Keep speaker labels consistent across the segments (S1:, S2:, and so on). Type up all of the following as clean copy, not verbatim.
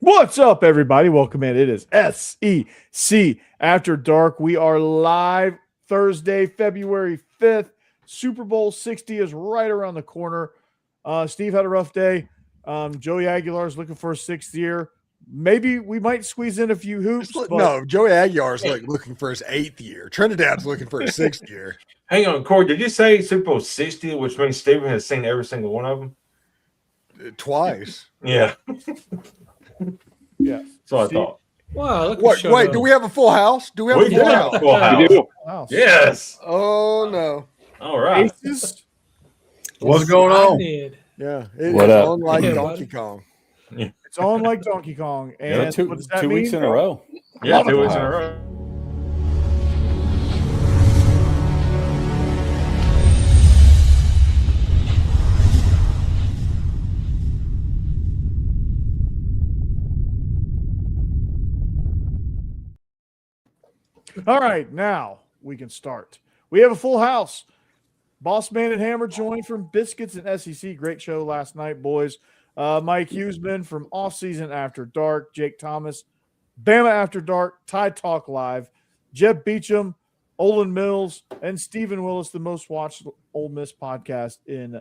S1: What's up, everybody? Welcome in. It is SEC After Dark. We are live Thursday, February 5th. Super Bowl 60 is right around the corner. Steve had a rough day. Joey Aguilar is looking for a sixth year. Maybe we might squeeze in a few hoops.
S2: No, Joey Aguilar is looking for his 8th year. Trinidad's looking for his 6th year.
S3: Hang on, Corey, did you say Super Bowl 60, which means Steven has seen every single one of them?
S2: Twice.
S3: Yeah.
S1: Yeah.
S3: So I thought.
S4: Wow.
S2: Wait, do we have a full house? Do we have a full house?
S3: A full house.
S4: We do.
S1: Wow.
S3: Yes.
S2: Oh, no.
S3: All right.
S1: Aces?
S5: What's going on?
S2: Yeah. It
S5: What
S2: is
S5: up?
S2: on like
S4: Yeah,
S2: Donkey
S4: buddy.
S2: Kong.
S1: It's on like Donkey Kong. And
S5: Yeah,
S1: what does that
S5: two
S1: mean?
S5: weeks in a row.
S3: Yeah,
S5: Lot of
S3: 2 weeks in a
S5: power.
S3: row.
S1: All right, now we can start. We have a full house. Boss Man and Hammer joined from Biscuits and SEC. Great show last night, boys. Mike Hughesman from Offseason After Dark. Jake Thomas, Bama After Dark. Tide Talk Live. Jeb Beecham, Olin Mills, and Stephen Willis, the most watched Ole Miss podcast in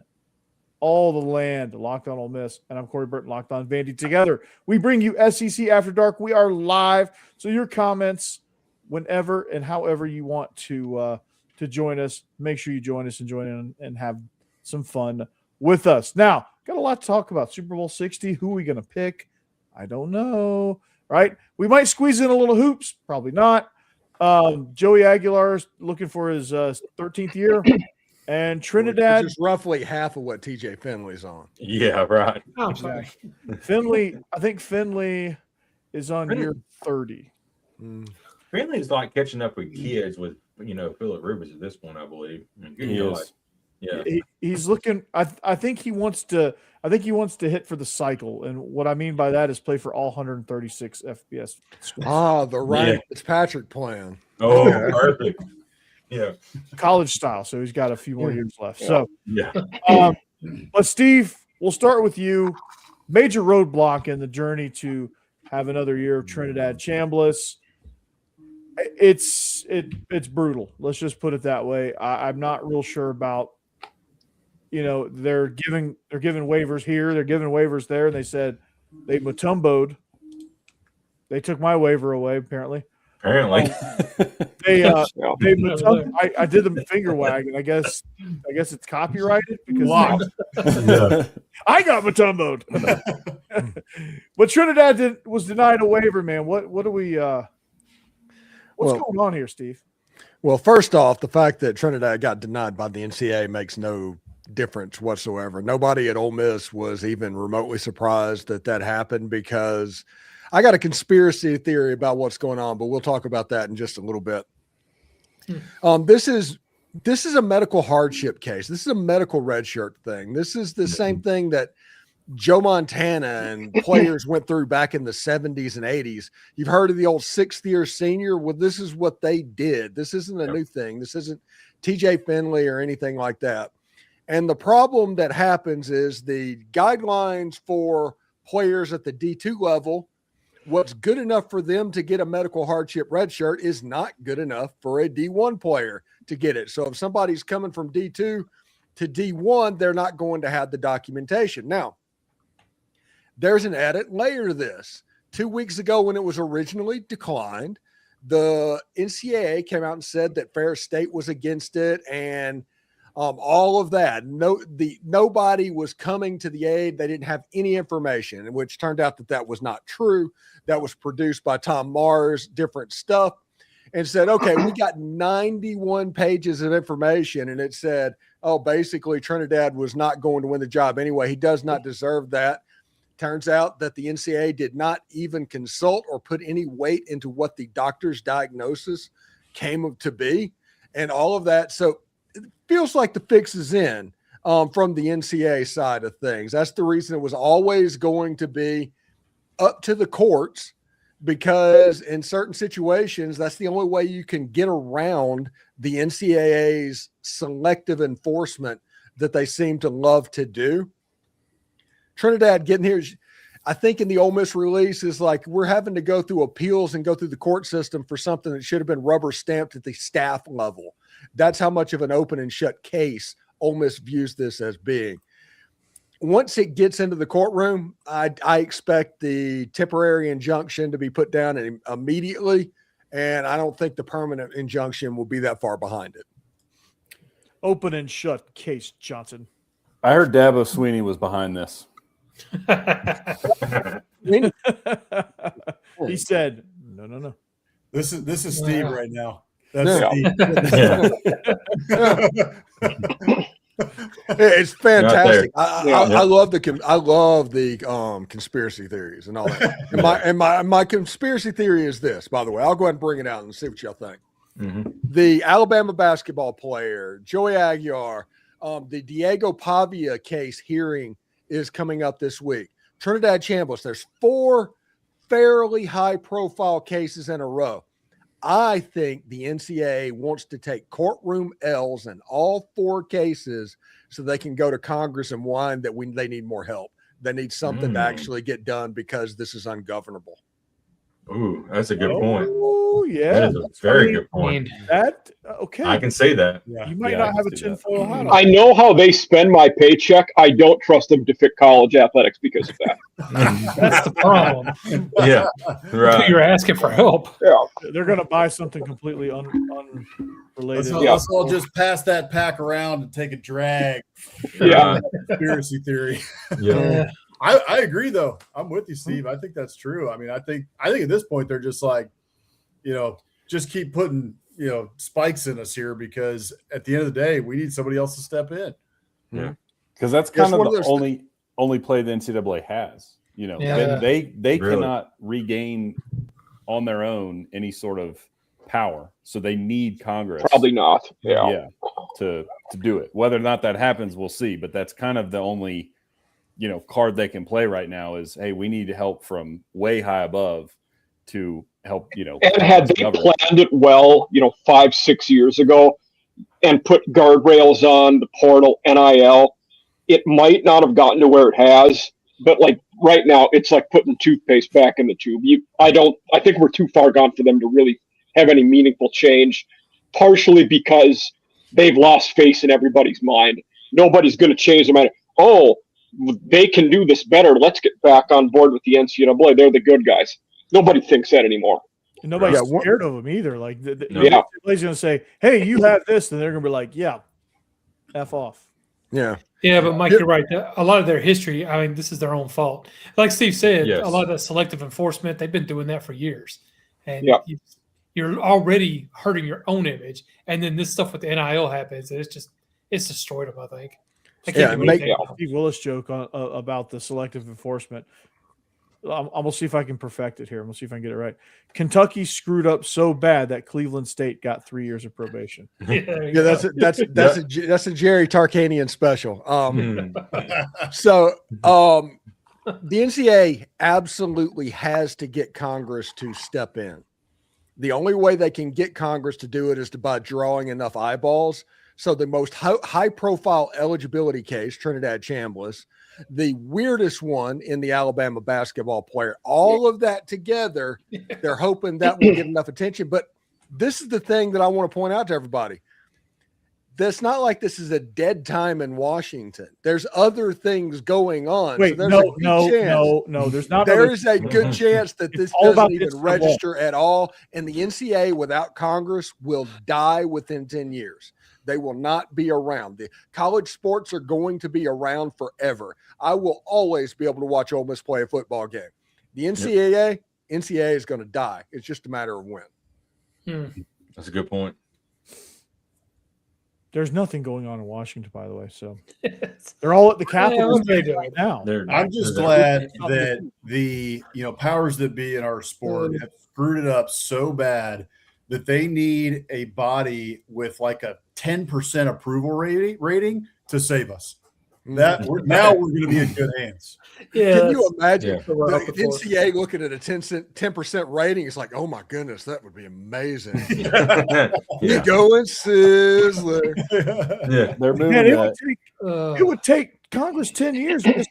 S1: all the land. Locked on Ole Miss. And I'm Corey Burton, Locked on Vandy. Together, we bring you SEC After Dark. We are live. So your comments, whenever and however you want to join us, make sure you join us and join in and have some fun with us. Now, got a lot to talk about. Super Bowl 60. Who are we going to pick? I don't know. Right? We might squeeze in a little hoops. Probably not. Joey Aguilar is looking for his 13th year. And Trinidad.
S2: Which is roughly half of what TJ Finley's on.
S3: Yeah, right.
S4: Oh, sorry.
S1: Finley, I think Finley is on year 30.
S3: Finley's like catching up with kids with, Phillip Rivers at this point, I believe.
S5: He is.
S3: Yeah.
S1: He's looking. I think he wants to. I think he wants to hit for the cycle, and what I mean by that is play for all 136 FBS schools.
S2: The right Fitzpatrick plan.
S3: Oh, perfect. Yeah.
S1: College style. So he's got a few more years left. So,
S3: Yeah.
S1: but Steve, we'll start with you. Major roadblock in the journey to have another year of Trinidad Chambliss. It's brutal. Let's just put it that way. I'm not real sure about. They're giving waivers here, they're giving waivers there, and they said they Mutombo'd. They took my waiver away, apparently.
S3: Apparently.
S1: They I did the finger wag, and I guess it's copyrighted because I got Mutombo'd. But Trinidad was denied a waiver, man. What do we what's going on here, Steve?
S2: Well, first off, the fact that Trinidad got denied by the NCAA makes no difference whatsoever. Nobody at Ole Miss was even remotely surprised that happened, because I got a conspiracy theory about what's going on, but we'll talk about that in just a little bit. This is a medical hardship case. This is a medical red shirt thing. This is the same thing that Joe Montana and players went through back in the 70s and 80s. You've heard of the old 6th year senior. Well, this is what they did. This isn't a new thing. This isn't TJ Finley or anything like that. And the problem that happens is the guidelines for players at the D2 level, what's good enough for them to get a medical hardship red shirt is not good enough for a D1 player to get it. So if somebody's coming from D2 to D1, they're not going to have the documentation. Now, there's an added layer to this. 2 weeks ago, when it was originally declined, the NCAA came out and said that Ferris State was against it, and all of that. Nobody was coming to the aid. They didn't have any information, which turned out that was not true. That was produced by Tom Mars, different stuff, and said, okay, we got 91 pages of information, and it said, basically Trinidad was not going to win the job anyway. He does not deserve that. Turns out that the NCAA did not even consult or put any weight into what the doctor's diagnosis came to be, and all of that. So it feels like the fix is in from the NCAA side of things. That's the reason it was always going to be up to the courts, because in certain situations, that's the only way you can get around the NCAA's selective enforcement that they seem to love to do. Trinidad getting here. I think in the Ole Miss release is like we're having to go through appeals and go through the court system for something that should have been rubber stamped at the staff level. That's how much of an open and shut case Ole Miss views this as being. Once it gets into the courtroom, I expect the temporary injunction to be put down immediately, and I don't think the permanent injunction will be that far behind it.
S1: Open and shut case, Johnson.
S4: I heard Dabo Sweeney was behind this.
S1: He said, no.
S5: This is Steve right now. That's
S2: Yeah.
S5: Steve.
S2: It's fantastic.
S3: Right
S2: I love the conspiracy theories and all that. And my conspiracy theory is this, by the way. I'll go ahead and bring it out and see what y'all think.
S3: Mm-hmm.
S2: The Alabama basketball player, Joey Aguilar, the Diego Pavia case hearing is coming up this week. Trinidad Chambliss, there's 4 fairly high-profile cases in a row. I think the NCAA wants to take courtroom L's in all 4 cases so they can go to Congress and whine that they need more help. They need something to actually get done because this is ungovernable.
S3: Ooh, that's a good point.
S1: Oh, yeah.
S3: That is a very good point.
S1: That okay.
S3: I can say that.
S5: Yeah.
S1: You might
S4: Yeah,
S1: not
S4: I
S1: have a
S4: can see
S1: tinfoil hat on.
S6: I know how they spend my paycheck. I don't trust them to fit college athletics because of that.
S7: That's the problem.
S3: Yeah, right.
S7: You're asking for help.
S6: Yeah.
S1: They're going to buy something completely unrelated.
S5: Let's all just pass that pack around and take a drag.
S6: Yeah.
S5: Conspiracy theory.
S3: Yeah.
S5: I agree though. I'm with you, Steve. I think that's true. I mean, I think at this point they're just like, just keep putting, spikes in us here because at the end of the day, we need somebody else to step in.
S3: Yeah.
S4: Because that's kind of
S2: one of
S4: the
S2: those
S4: only play the NCAA has.
S7: Yeah.
S4: They
S3: Really?
S4: cannot regain on their own any sort of power, so they need Congress.
S6: Probably not. Yeah.
S4: To do it. Whether or not that happens, we'll see. But that's kind of the only card they can play right now is, hey, we need help from way high above to help.
S6: And had they planned it well, 5-6 years ago, and put guardrails on the portal, NIL, it might not have gotten to where it has. But like right now, it's like putting toothpaste back in the tube. I think we're too far gone for them to really have any meaningful change. Partially because they've lost faith in everybody's mind. Nobody's going to change their mind. Oh, they can do this better. Let's get back on board with the NCAA. They're the good guys. Nobody thinks that anymore.
S1: And nobody's scared of them either. Like,
S6: Yeah.
S1: nobody's going to say, hey, you have this. And they're going to be like, yeah, F off.
S2: Yeah.
S7: Yeah, but Mike, you're right. A lot of their history, I mean, this is their own fault. Like Steve said,
S3: Yes.
S7: a lot of that selective enforcement, they've been doing that for years. And
S6: Yeah.
S7: you're already hurting your own image. And then this stuff with the NIL happens. And it's destroyed them, I think. They can't
S2: Yeah,
S7: do
S2: make-
S7: anything.
S1: Steve Willis joke about the selective enforcement. I'm going to see if I can perfect it here. I'm going to see if I can get it right. Kentucky screwed up so bad that Cleveland State got 3 years of probation.
S7: Yeah,
S2: Yeah, that's a Jerry Tarkanian special. The NCAA absolutely has to get Congress to step in. The only way they can get Congress to do it is by drawing enough eyeballs. So the most high-profile eligibility case, Trinidad Chambliss, the weirdest one in the Alabama basketball player, all of that together, they're hoping that will get enough attention. But this is the thing that I want to point out to everybody. That's not like this is a dead time in Washington. There's other things going on.
S1: Wait,
S2: so
S1: no. There's not.
S2: There is a good chance that this
S1: all about
S2: doesn't even
S1: this
S2: register at all. And the NCAA without Congress will die within 10 years. They will not be around. The college sports are going to be around forever. I will always be able to watch Ole Miss play a football game. The NCAA is going to die. It's just a matter of when.
S3: That's a good point.
S1: There's nothing going on in Washington, by the way. So they're all at the Capitol right now.
S5: I'm just glad that the powers that be in our sport have screwed it up so bad that they need a body with like a 10% approval rating to save us. Now we're going to be in good hands.
S7: Yeah,
S2: Can you imagine the
S7: up before.
S2: NCAA looking at a 10% rating? It's like, oh my goodness, that would be amazing.
S3: Yeah.
S2: You going, Sizzler?
S3: Yeah.
S4: They're moving
S1: Man,
S4: that.
S1: it would take Congress 10 years to just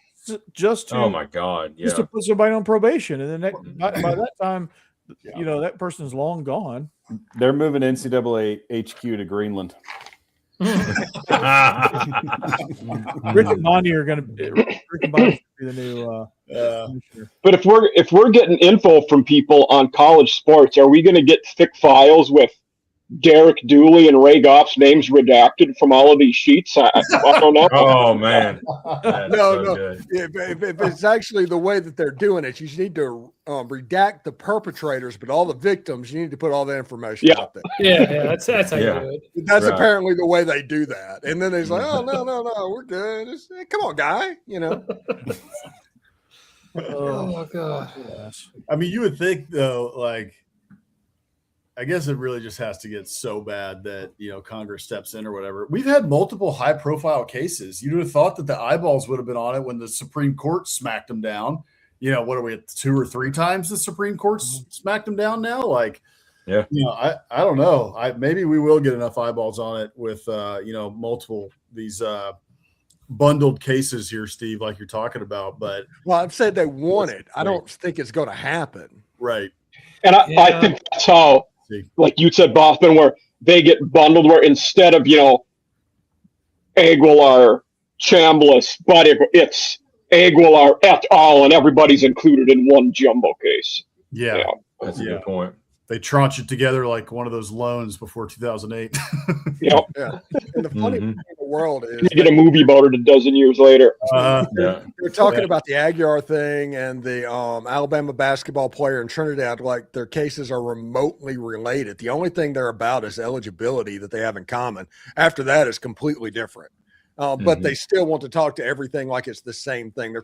S1: just to
S3: Oh my God!
S1: just
S3: Yeah.
S1: to put somebody on probation, and then by that time, that person's long gone.
S4: They're moving NCAA HQ to Greenland.
S1: Rick and Bonnie are going to be the new commissioner.
S6: But if we're getting info from people on college sports, are we going to get thick files with Derek Dooley and Ray Goff's names redacted from all of these sheets? I don't know.
S3: Oh man, that's
S2: No.
S3: good.
S2: If it's actually the way that they're doing it, you need to redact the perpetrators, but all the victims, you need to put all the information out there.
S7: Yeah, that's how you do it.
S2: That's
S3: Right.
S2: apparently the way they do that. And then they're like, oh, no, we're good. Come on, guy.
S7: Oh my God.
S5: I mean, you would think though, like, I guess it really just has to get so bad that Congress steps in or whatever. We've had multiple high-profile cases. You'd have thought that the eyeballs would have been on it when the Supreme Court smacked them down. What are we at 2 or 3 times the Supreme Court smacked them down now? Like,
S3: Yeah.
S5: I don't know. Maybe we will get enough eyeballs on it with multiple these bundled cases here, Steve, like you're talking about. But
S2: I've said they want it. I don't think it's going to happen.
S5: Right.
S6: And I think that's how, like you said, Bothman, where they get bundled, where instead of, Aguilar, Chambliss, but it's Aguilar et al., and everybody's included in one jumbo case.
S5: Yeah.
S3: That's a good point.
S5: They tranche it together like one of those loans before 2008.
S6: Yeah.
S2: And the funny thing in the world is
S6: You get a movie about it a dozen years later.
S3: Yeah.
S2: they're talking about the Aguilar thing and the Alabama basketball player in Trinidad, like their cases are remotely related. The only thing they're about is eligibility that they have in common. After that, it's completely different. But they still want to talk to everything like it's the same thing.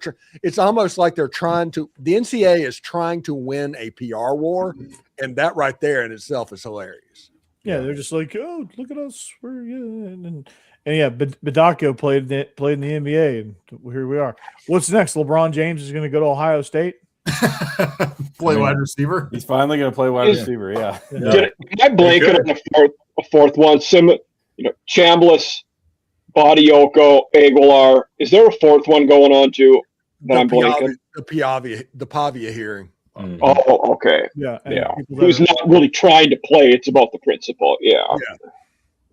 S2: It's almost like the NCAA is trying to win a PR war, and that right there in itself is hilarious.
S1: Yeah, they're just like, oh, look at us, we're and Badacco played in the NBA, and here we are. What's next? LeBron James is going to go to Ohio State.
S5: Play wide receiver.
S4: He's finally going to play wide receiver. Yeah.
S6: Am I blanking on a fourth one? Chambliss, Badioko, Aguilar. Is there a fourth one going on too? That I'm blanking.
S2: The Pavia hearing.
S6: Oh, okay.
S1: Yeah.
S6: Who's not really trying to play? It's about the principle. Yeah.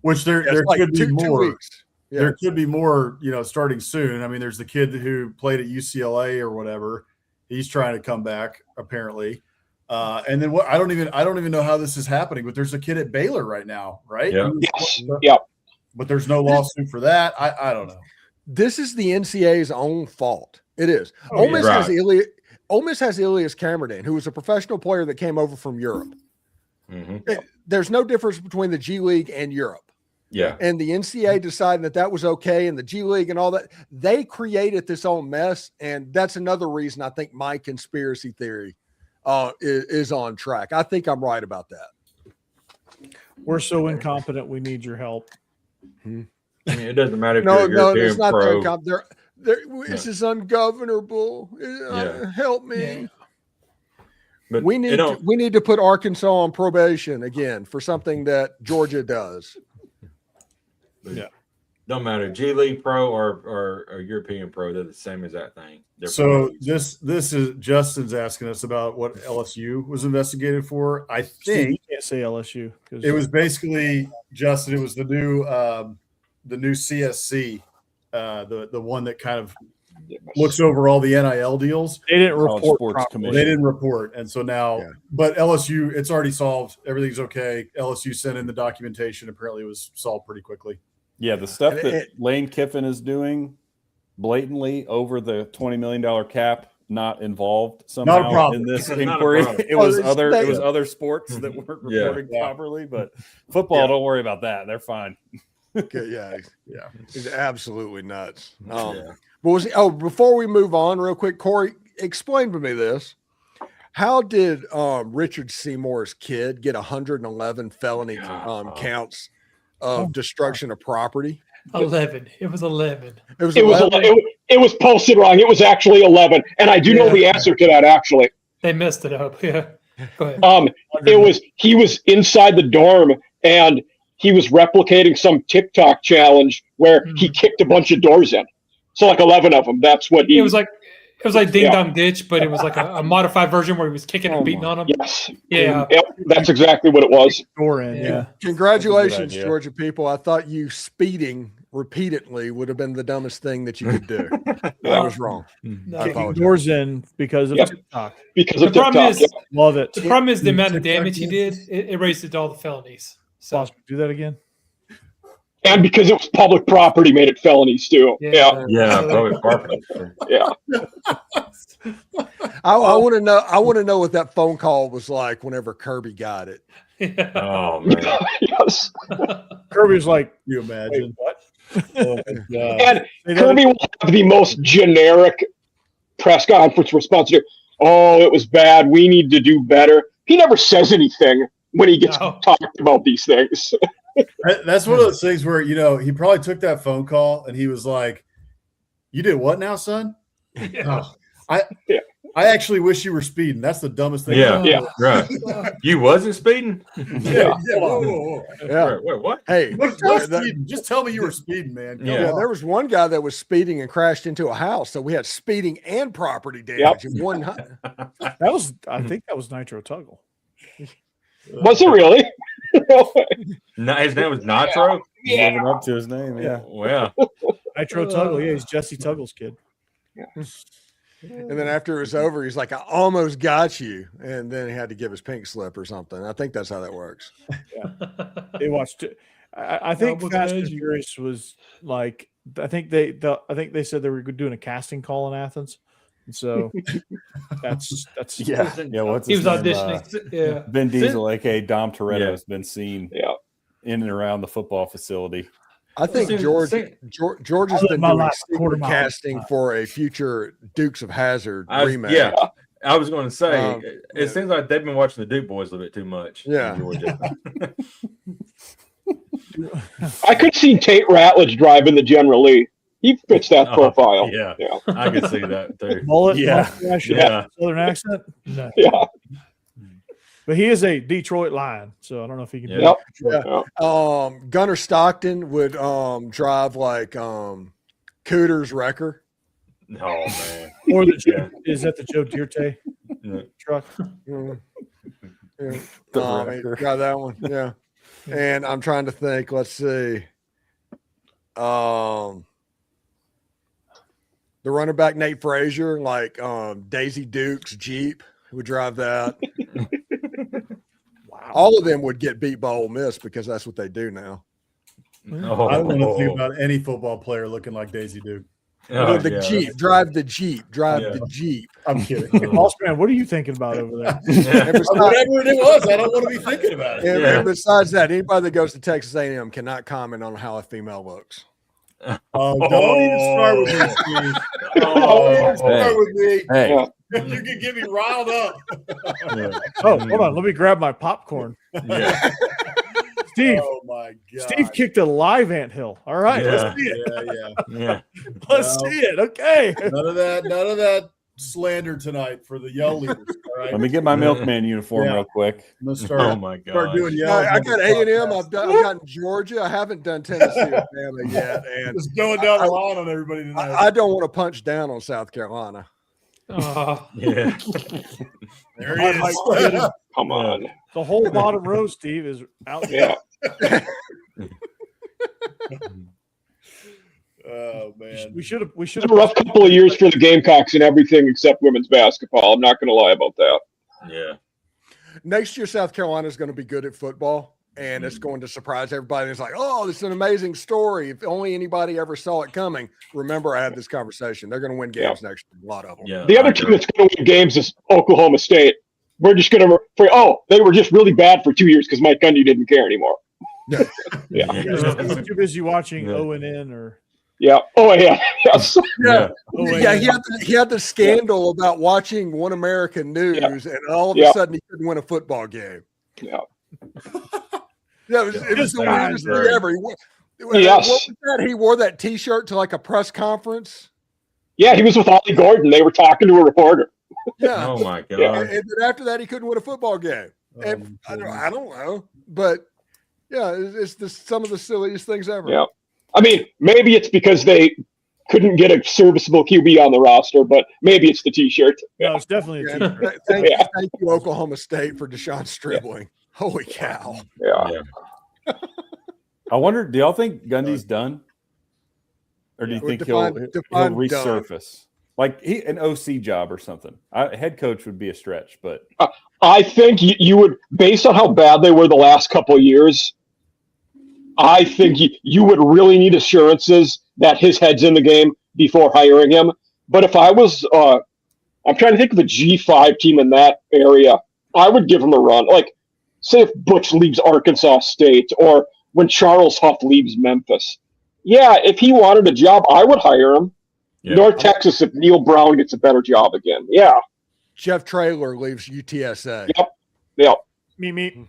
S5: Which there
S2: like
S5: could be
S2: 2
S5: more.
S2: weeks. Yeah.
S5: There could be more, starting soon. I mean, there's the kid who played at UCLA or whatever. He's trying to come back apparently. And then I don't even know how this is happening, but there's a kid at Baylor right now, right?
S3: Yeah.
S6: Yes. Yep.
S5: But there's no lawsuit for that. I don't know.
S2: This is the NCAA's own fault. It is.
S5: Oh,
S2: Ole Miss
S3: yeah.
S2: has Ilias Cameron, who was a professional player that came over from Europe.
S3: Mm-hmm.
S2: There's no difference between the G League and Europe.
S3: Yeah.
S2: And the NCAA deciding that was okay, and the G League and all that, they created this whole mess. And that's another reason I think my conspiracy theory is on track. I think I'm right about that.
S1: We're so incompetent. We need your help.
S3: I mean, it doesn't matter if
S2: No,
S3: you're a
S2: it's
S3: European
S2: not
S3: pro.
S2: this is ungovernable. Help me.
S3: Yeah. But
S2: We need to put Arkansas on probation again for something that Georgia does.
S3: Don't matter. G League pro or European pro, they're the same as that thing. They're
S5: So
S3: pros.
S5: this is Justin's asking us about what LSU was investigated for. I
S1: Steve,
S5: think
S1: you can't say LSU because
S5: it was basically Justin. It was the new CSC, the one that kind of looks over all the NIL deals.
S1: they didn't
S4: College
S1: report
S4: Sports
S1: properly.
S4: Commission.
S5: They didn't report, and so now,
S2: Yeah.
S5: but LSU, it's already solved. Everything's okay. LSU sent in the documentation. Apparently, it was solved pretty quickly.
S4: Yeah, the stuff
S2: And
S4: that Lane Kiffin is doing blatantly over the $20 million cap, not involved somehow
S5: problem.
S4: in this
S3: Not a
S4: inquiry.
S3: problem.
S4: It was
S2: it's
S4: other sports that weren't
S3: Yeah.
S4: reporting properly, but football,
S5: Yeah.
S4: don't worry about that. They're fine.
S2: Okay, yeah.
S5: Yeah.
S2: It's absolutely nuts.
S3: Yeah.
S2: But before we move on, real quick, Corey, explain to me this. How did Richard Seymour's kid get 111 felony counts of destruction of property?
S7: 11. It was 11.
S2: It was
S6: It was
S2: 11?
S6: it was posted wrong. It was actually 11, and I do know the answer to that actually.
S7: They messed it up. Yeah. Go ahead.
S6: He was inside the dorm and he was replicating some TikTok challenge where he kicked a bunch of doors in. So like 11 of them. That's what he.
S7: It was like It was like Ding Dong Ditch, but it was like a modified version where he was kicking and beating on him.
S6: Yes.
S7: Yeah.
S6: Yep. That's exactly what it was.
S1: Door in, yeah.
S2: Congratulations,
S4: idea.
S2: Georgia people. I thought you speeding repeatedly would have been the dumbest thing that you could do. I was wrong.
S7: No.
S2: I
S1: Kicking
S2: apologize.
S1: doors in because of
S6: Yep.
S1: TikTok.
S6: Because
S7: The
S6: of
S7: problem
S6: TikTok.
S7: is,
S1: Love it.
S7: the problem is the amount of
S5: TikTok
S7: damage he did. It raised it to all the felonies. So
S1: Boss, do that again.
S6: And because it was public property made it felonies too. Yeah.
S3: Yeah, public property.
S6: Yeah.
S2: I want to know. I want to know what that phone call was like whenever Kirby got it.
S7: yeah.
S3: Oh man.
S6: Yes.
S1: Kirby was like,
S5: Can you
S1: wait,
S5: imagine?
S1: what?
S5: Oh my God.
S6: And
S1: Say that
S6: Kirby will have the most generic press conference response to, oh, it was bad. We need to do better. He never says anything when he gets
S7: No.
S6: talked about these things.
S5: That's one of those things where, he probably took that phone call and he was like, you did what now, son?
S7: Yeah.
S5: Oh,
S6: Yeah.
S5: I actually wish you were speeding. That's the dumbest thing.
S3: Yeah.
S6: Yeah.
S3: Right. You wasn't speeding?
S5: Yeah. Whoa, whoa, whoa.
S2: Yeah.
S3: Wait, what?
S2: Hey,
S5: What's
S2: that-
S5: speeding? Just tell me you were speeding, man. Come
S3: Yeah,
S5: on.
S2: there was one guy that was speeding and crashed into a house. So we had speeding and property damage in one.
S1: That was, I think that was Nitro Tuggle.
S6: Was it really?
S3: No, his name was Nitro.
S4: He's living up to his name. Yeah.
S3: Well,
S1: Nitro Tuggle, yeah, he's Jesse Tuggle's kid.
S2: And then after it was over, he's like, I almost got you. And then he had to give his pink slip or something. I think that's how that works.
S1: They watched it. I think
S7: Almost
S1: Fast
S7: had
S1: and
S7: you.
S1: Furious was like, I think they said they were doing a casting call in Athens. And so that's
S4: Yeah. Yeah. What's
S7: He
S4: his
S7: was
S4: name?
S7: auditioning. Yeah.
S4: Vin Diesel, aka Dom Toretto,
S3: Yeah.
S4: has been seen
S6: Yeah.
S4: in and around the football facility.
S2: I think
S3: Same-
S2: George
S3: same-
S2: has
S1: I live
S2: been
S1: my
S2: doing
S1: life a quarter
S2: secret
S1: mile.
S2: casting for a future Dukes of Hazzard remake.
S3: yeah. I was going to say,
S2: yeah.
S3: it seems like they've been watching the Duke boys a little bit too much. in
S2: Yeah.
S3: Georgia.
S6: I could see Tate Ratledge driving the General Lee. He fits that
S3: Oh,
S6: profile.
S3: Yeah,
S6: Yeah.
S3: I could see that too.
S1: mullet,
S4: Yeah.
S1: mustache,
S3: Yeah.
S1: Southern accent. No.
S6: Yeah.
S1: But he is a Detroit Lion, so I don't know if he can. do
S3: Yeah.
S1: it.
S2: Yeah. Gunnar Stockton would drive like Cooter's Wrecker.
S3: Oh man.
S1: Or the
S3: Yeah.
S1: is that the Joe Dierte
S3: Yeah.
S1: truck?
S2: Mm. Yeah.
S4: The
S2: He
S4: Wrecker.
S2: got that one. Yeah. And I'm trying to think. Let's see. The running back Nate Frazier, like Daisy Duke's Jeep, would drive that.
S1: Wow.
S2: All of them would get beat by Ole Miss because that's what they do now.
S3: Oh,
S5: I don't want to think about any football player looking like Daisy Duke.
S3: Oh,
S2: the
S3: yeah.
S2: Jeep, drive the Jeep, drive
S3: Yeah.
S2: the Jeep.
S5: I'm kidding.
S1: Boss man, what are you thinking about over there?
S3: Yeah.
S2: And besides,
S5: Whatever it was, I don't want to be thinking about it.
S2: and besides that, anybody that goes to Texas A&M cannot comment on how a female looks.
S5: Oh, don't even start with me, Steve. Don't even start with me.
S4: Hey,
S6: Yeah.
S5: You can get me riled up.
S3: Yeah.
S1: Oh, hold on. Let me grab my popcorn.
S3: Yeah.
S1: Steve,
S5: Oh my god.
S1: Steve kicked a live anthill. All right,
S3: Yeah.
S1: let's see it.
S5: Yeah.
S3: Yeah.
S1: Let's
S5: No.
S1: see it. Okay.
S5: None of that slander tonight for the yell leaders. All right.
S4: let me get my milkman uniform
S5: Yeah.
S4: real quick.
S5: I'm gonna
S3: Oh
S5: start,
S3: my god.
S5: start doing
S2: Yeah,
S5: yells.
S2: I
S5: on
S2: got
S5: the
S2: A&M.
S5: podcast.
S2: I've gotten Georgia. I haven't done Tennessee or Alabama yet, and
S5: Just going down the line on everybody tonight.
S2: I don't want to punch down on South Carolina.
S3: Yeah.
S5: There
S1: I
S5: he
S1: might
S5: is.
S1: get him.
S6: Come on.
S1: The whole bottom row, Steve, is out.
S6: Yeah.
S5: Oh man.
S1: We should have.
S6: It's a rough couple of years for the Gamecocks and everything except women's basketball. I'm not going to lie about that.
S3: Yeah.
S2: Next year, South Carolina is going to be good at football, and it's going to surprise everybody. It's like, oh, this is an amazing story. If only anybody ever saw it coming. Remember, I had this conversation. They're going to win games next year. A lot of them.
S3: Yeah.
S6: The other team that's going to win games is Oklahoma State. We're just going to they were just really bad for 2 years because Mike Gundy didn't care anymore. Yeah.
S1: I'm too busy watching
S3: Yeah.
S1: ONN or
S6: Yeah. Oh yeah. Yes.
S3: Yeah.
S2: Yeah, he had the scandal about watching One American News, and all of a
S6: Yeah.
S2: sudden he couldn't win a football game.
S6: Yeah.
S2: Yeah, it was the weirdest thing
S3: Right.
S2: ever.
S6: Yes.
S2: What was that? He wore that T-shirt to like a press conference.
S6: Yeah. He was with Ollie Gordon. They were talking to a reporter.
S2: Yeah,
S3: Oh my god.
S6: Yeah.
S2: and then after that he couldn't win a football game. And I don't know, but yeah, it's some of the silliest things ever.
S6: Yeah. I mean, maybe it's because they couldn't get a serviceable QB on the roster, but maybe it's the T-shirt.
S1: No, it's definitely a
S2: Yeah,
S1: T-shirt.
S2: thank
S6: Yeah.
S2: you, Oklahoma State, for Deshaun Stribling. Holy cow!
S6: Yeah.
S4: I wonder, do y'all think Gundy's done? Or do you
S2: Or
S4: think
S2: define
S4: he'll
S2: done.
S4: resurface? Like an OC job or something. Head coach would be a stretch, but
S6: I think you would, based on how bad they were the last couple of years, I think you would really need assurances that his head's in the game before hiring him. But if I was, I'm trying to think of a G5 team in that area, I would give him a run. Like, say if Butch leaves Arkansas State or when Charles Huff leaves Memphis. Yeah, if he wanted a job, I would hire him.
S3: Yeah.
S6: North Texas, if Neil Brown gets a better job again. Yeah.
S2: Jeff Traylor leaves UTSA.
S6: Yeah.
S1: Me.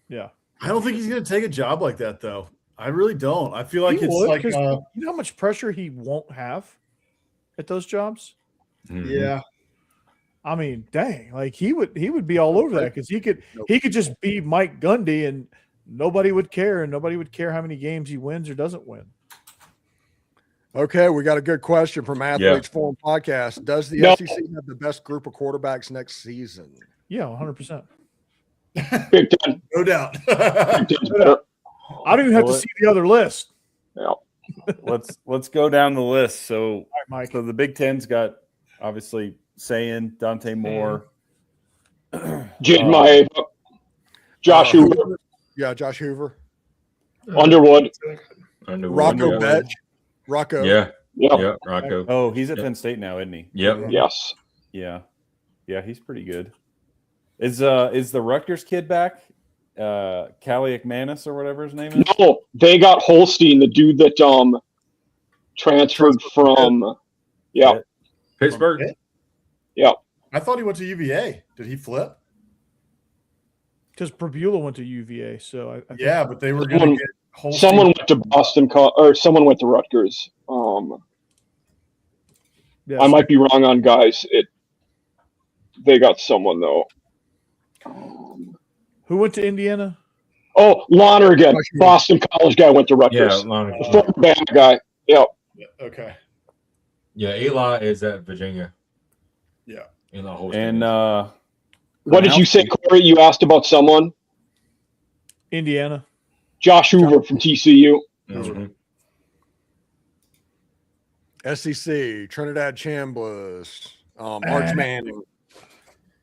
S1: Yeah.
S5: I don't think he's going to take a job like that, though. I really don't. I feel like
S1: He
S5: it's
S1: would,
S5: like,
S1: 'cause you know how much pressure he won't have at those jobs?
S5: yeah.
S1: I mean, dang, like he would be all over that because he could just be Mike Gundy and nobody would care, and nobody would care how many games he wins or doesn't win.
S2: Okay, we got a good question from Athletes Forum Podcast. Does the
S6: No.
S2: SEC have the best group of quarterbacks next season?
S1: Yeah, 100%.
S6: Big Ten.
S5: No doubt.
S6: Big Ten's better.
S1: I don't even have to
S4: Well,
S1: see the other list.
S6: Yeah.
S4: let's go down the list. So,
S1: All right, Mike.
S4: so the Big Ten's got obviously Sayin, Dante Moore,
S6: Jaden Maeva, Josh Hoover,
S2: Yeah, Josh Hoover.
S6: Underwood.
S2: Rocco Betch. Rocco.
S3: Yeah.
S6: Yeah.
S3: Yeah. Rocco.
S4: Oh, he's at Penn State now, isn't he?
S3: Yep.
S6: Yes.
S4: Yeah, he's pretty good. Is the Rutgers kid back? Callie McManus or whatever his name is.
S6: No, they got Holstein, the dude that transferred from. Yeah.
S3: Pittsburgh.
S6: Yeah.
S5: I thought he went to UVA. Did he flip?
S1: Because Prabula went to UVA, so I think
S5: Yeah, but they were going to get Holstein.
S6: Someone went to Boston or someone went to Rutgers.
S1: yeah,
S6: I might be wrong on guys. They got someone though.
S1: Who went to Indiana?
S6: Oh, Lonergan, Boston College guy went to
S3: Yeah.
S6: Rutgers.
S3: Lonnie.
S6: The former Bama guy. Yeah.
S5: Okay.
S3: Yeah. Eli is at Virginia.
S5: Yeah.
S3: Eli Holstein.
S4: And
S6: What did you say, Corey? You asked about someone?
S1: Indiana.
S6: Josh Hoover from TCU.
S3: Mhm.
S2: SEC, Trinidad Chambliss, Arch Manning.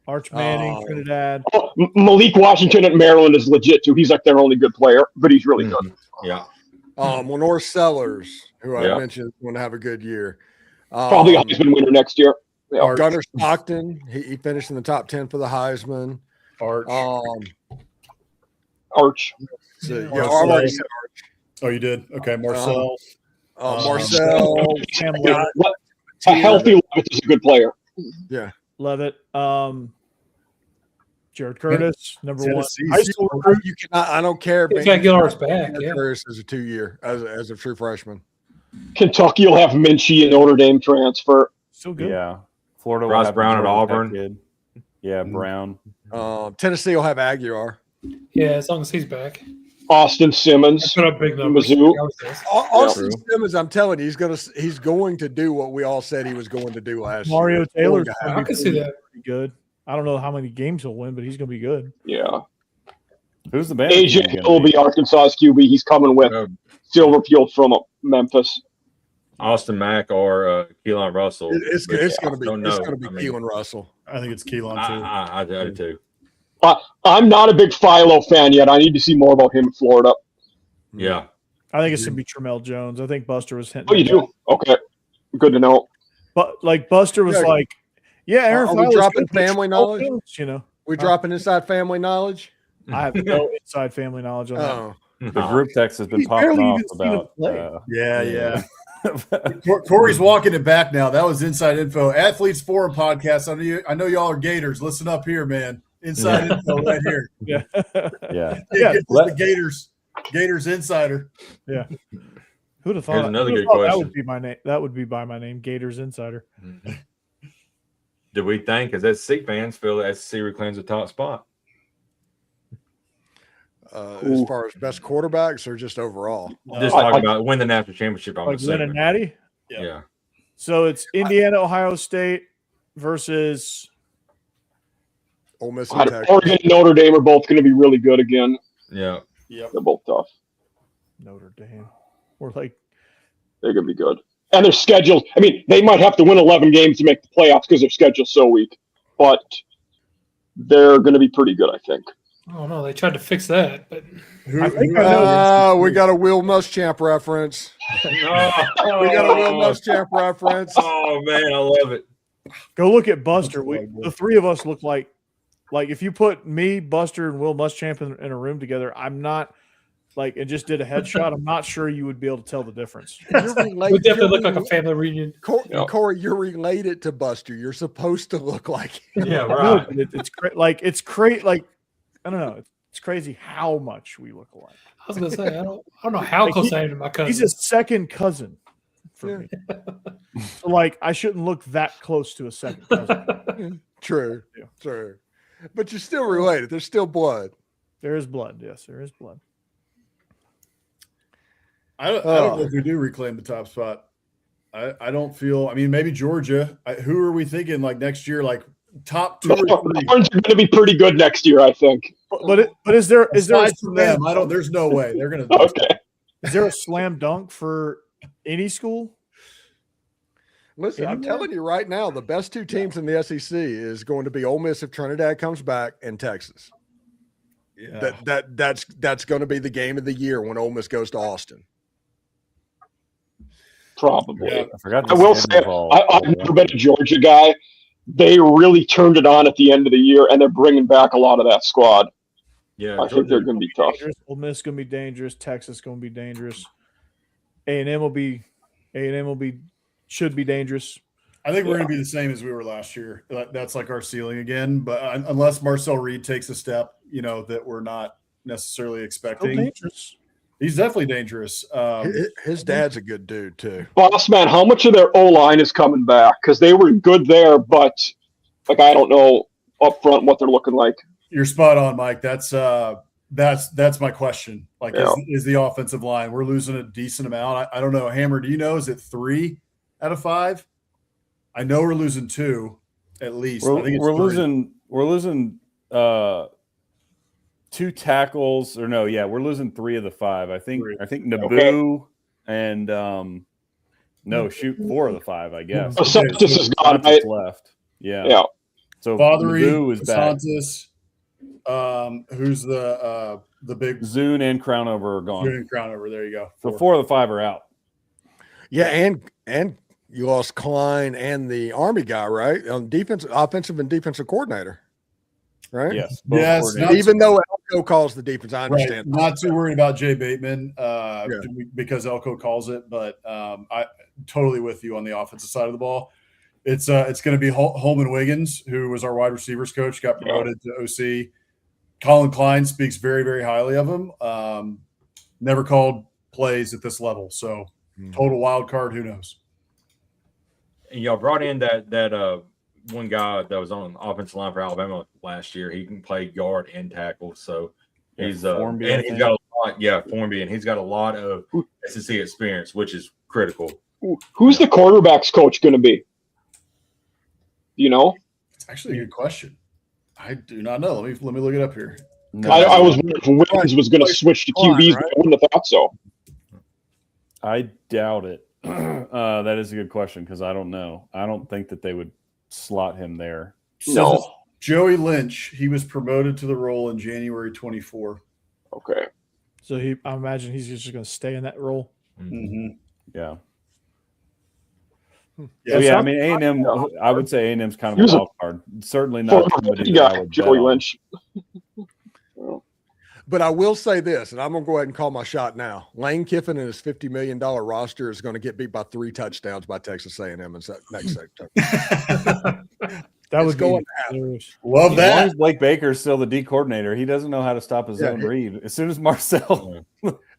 S1: Arch Manning, Trinidad.
S6: Oh, Malik Washington at Maryland is legit too. He's like their only good player, but he's really good.
S3: Yeah.
S2: Lenore Sellers, who I
S3: Yeah.
S2: mentioned is going to have a good year.
S6: Probably a Heisman winner next year. Yeah.
S2: Gunnar Stockton, he finished in the top 10 for the Heisman.
S5: Arch.
S6: Arch.
S2: So, yeah,
S5: Marcel.
S2: I've already said
S5: Oh, you did? Okay. Marcel.
S2: Marcel.
S1: Sam
S2: got-
S6: A healthy Levitt is a good player.
S1: Levitt. Jared Curtis, number
S5: Tennessee.
S1: one. High school recruit.
S2: You cannot, I don't care.
S7: If Aguilar's back,
S2: Jared
S7: yeah.
S2: Curtis is a 2-year as a true freshman.
S6: Kentucky will have Minchie and Notre Dame transfer.
S1: Still good.
S4: yeah, Florida. will
S3: Ross
S4: have
S3: Brown at
S4: Georgia Tech
S3: Auburn.
S4: kid. Yeah, Brown.
S2: Tennessee will have Aguilar.
S7: Yeah, as long as he's back.
S6: Austin Simmons.
S7: Put up big numbers.
S6: Mizzou.
S2: Austin Simmons, I'm telling you, he's going to do what we all said he was going to do last
S1: Mario
S2: year.
S1: Taylor's
S2: Going to
S1: gonna
S7: I
S1: be
S7: can see that.
S1: pretty good. I don't know how many games he'll win, but he's going to be good.
S6: Yeah.
S4: Who's the band?
S6: AJ Hill will be Arkansas's QB. He's coming with Silverfield from Memphis.
S3: Austin Mack or Keelan Russell.
S2: It's
S3: But
S2: going to be
S3: don't
S2: it's
S3: know.
S2: going to be
S3: I mean,
S2: Keelan Russell.
S5: I think it's Keelan too.
S3: I do too.
S6: I'm not a big Philo fan yet. I need to see more about him in Florida.
S3: Yeah.
S1: I think it's going to be Tramel Jones. I think Buster was hinting.
S6: Oh, you
S1: at
S6: do? Okay. Good to know.
S1: But like Buster was
S2: Yeah.
S1: like, yeah, Aaron
S2: Are we
S1: Filo's
S2: dropping
S1: good, but
S2: family
S1: Tramel
S2: knowledge?
S1: Jones, you know,
S2: We dropping inside family knowledge?
S1: I have no inside family knowledge on that.
S2: Oh,
S4: The group text has been
S1: He's
S4: popping
S1: barely
S4: off
S1: even seen him
S4: about.
S1: play.
S5: Yeah. Corey's walking it back now. That was inside info. Athletes Forum podcast. I know y'all are Gators. Listen up here, man. Inside info right here.
S1: Yeah.
S4: Yeah.
S1: Yeah.
S5: Get the Gators insider.
S1: Who'd have thought?
S3: Here's another
S1: who'd have
S3: good
S1: thought That
S3: question.
S1: would be my name. That would be by my name, Gators Insider.
S3: Do we think, as SEC fans, feel that SEC reclaims the top spot?
S2: as far as best quarterbacks or just overall?
S3: Just talking about win the national championship. I'm
S1: Like win a
S3: assuming.
S1: natty.
S3: Yeah.
S1: So it's Indiana, Ohio State versus.
S2: Ole Miss and Texas.
S6: Oregon and Notre Dame are both going to be really good again.
S3: Yeah.
S5: Yep.
S6: They're both tough.
S1: Notre Dame. We're like,
S6: They're going to be good. And their schedule, I mean, they might have to win 11 games to make the playoffs because their schedule's so weak. But they're going to be pretty good, I think.
S7: I don't know. They tried to fix that, but
S1: I think I know.
S2: We got a Will Muschamp reference. We got a Will Muschamp reference.
S3: Oh man, I love it.
S1: Go look at Buster. The three of us look like if you put me, Buster, and Will Muschamp in a room together, I'm not and just did a headshot. I'm not sure you would be able to tell the difference.
S7: we definitely look like a family reunion.
S2: Corey, you're related to Buster. You're supposed to look like him.
S3: Yeah,
S1: No,
S3: right.
S1: but it's great. It's great. I don't know. It's crazy how much we look alike.
S7: I was gonna say I don't know how close I am to my cousin.
S1: He's a second cousin for me. So I shouldn't look that close to a second cousin.
S2: True.
S1: Yeah.
S2: True. But you're still related. There's still blood.
S1: There is blood. Yes, there is blood.
S5: I don't know if we do reclaim the top spot. I don't feel. I mean, maybe Georgia. Who are we thinking next year? Top 2 or 3.
S6: The Horns are going to be pretty good next year, I think.
S1: But is there
S5: Aside from them? There's no way they're going to.
S6: Okay.
S1: Is there a slam dunk for any school?
S2: Listen, I'm telling you right now, the best 2 teams in the SEC is going to be Ole Miss if Trinidad comes back and Texas.
S5: Yeah.
S2: That's going to be the game of the year when Ole Miss goes to Austin.
S6: Probably.
S5: Yeah.
S4: I forgot.
S6: I will say, I've never been a Georgia guy. They really turned it on at the end of the year, and they're bringing back a lot of that squad.
S3: Yeah,
S6: I think they're going to be tough.
S1: Ole Miss going to be dangerous. Texas going to be dangerous. A&M will be should be dangerous.
S5: I think we're going to be the same as we were last year. That's our ceiling again. But unless Marcel Reed takes a step, that we're not necessarily expecting.
S1: Still dangerous.
S5: He's definitely dangerous.
S2: His dad's a good dude too.
S6: Boss man, how much of their O-line is coming back? Because they were good there, but I don't know up front what they're looking like.
S5: You're spot on, Mike. That's my question. Is the offensive line? We're losing a decent amount. I don't know. Hammer, do you know? Is it 3 out of 5? I know we're losing 2 at least. I think it's
S4: we're
S5: 3.
S4: losing 2 tackles or no, yeah, we're losing 3 of the 5. I think Naboo and 4 of the 5 , I guess.
S6: So Santos is gone, right?
S4: Left. Yeah.
S6: Yeah.
S4: So
S5: Fathery,
S4: Naboo is back.
S5: Santos, who's the big
S4: Zune and Crownover are gone.
S5: Zune and Crownover. There you go.
S4: So 4 of the 5 are out.
S2: Yeah, and you lost Klein and the Army guy, right? On offensive and defensive coordinator. Right?
S4: Yes.
S5: Yes.
S2: Even though Elko calls the defense, I understand.
S5: Right. Not too worried about Jay Bateman because Elko calls it, but I totally with you on the offensive side of the ball. It's going to be Holman Wiggins, who was our wide receivers coach, got promoted to OC. Colin Klein speaks very, very highly of him. Never called plays at this level, so total wild card. Who knows?
S3: And y'all brought in that one guy that was on the offensive line for Alabama last year. He can play guard and tackle, so he's
S4: Formby,
S3: and he's got a lot. Yeah, Formby, and he's got a lot of SEC experience, which is critical.
S6: Who's the quarterback's coach going to be? Do you know?
S5: It's actually a good question. I do not know. Let me look it up here.
S4: No,
S6: I was wondering if Wiggins was going to switch to QBs, but I wouldn't have thought so.
S4: I doubt it. That is a good question because I don't know. I don't think that they would slot him there.
S6: No.
S5: Joey Lynch, he was promoted to the role in January 24.
S6: Okay.
S1: So I imagine he's just going to stay in that role.
S5: Mm-hmm.
S4: Yeah.
S5: Yeah,
S4: I mean, A&M, I would say A&M's kind of a wild card. Certainly not somebody that I would bet
S6: Joey
S4: on.
S6: Lynch.
S2: But I will say this, and I'm going to go ahead and call my shot now. Lane Kiffin and his $50 million roster is going to get beat by 3 touchdowns by Texas A&M in next September.
S1: That was
S2: going
S5: Love
S4: As long
S5: that.
S4: as Blake Baker's still the D coordinator, he doesn't know how to stop his own read. As soon as Marcel,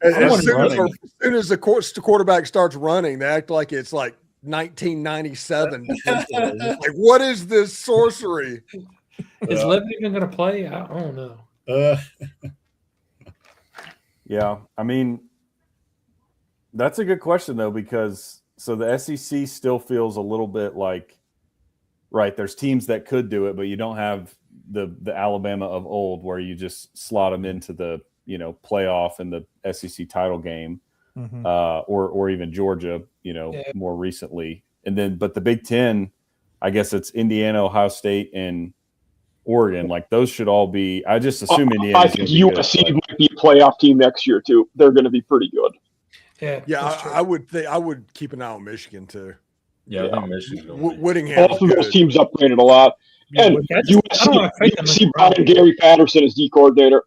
S2: As soon as the quarterback starts running, they act like it's like 1997. Like, what is this sorcery?
S7: Is Lebanon even going to play? I don't know.
S4: Yeah, I mean, that's a good question though, because so the SEC still feels a little bit like, right, there's teams that could do it, but you don't have the Alabama of old where you just slot them into the playoff and the SEC title game, or even Georgia, more recently, and then but the Big Ten, I guess it's Indiana, Ohio State, and Oregon. Like those should all be. I just assume Indiana.
S6: I think USC might be a playoff team next year too. They're going to be pretty good.
S7: Yeah,
S2: I would keep an eye on Michigan too.
S3: Yeah, I think Michigan.
S2: Whittingham.
S6: Both of those teams upgraded a lot. And USC brought in Gary Patterson as D coordinator.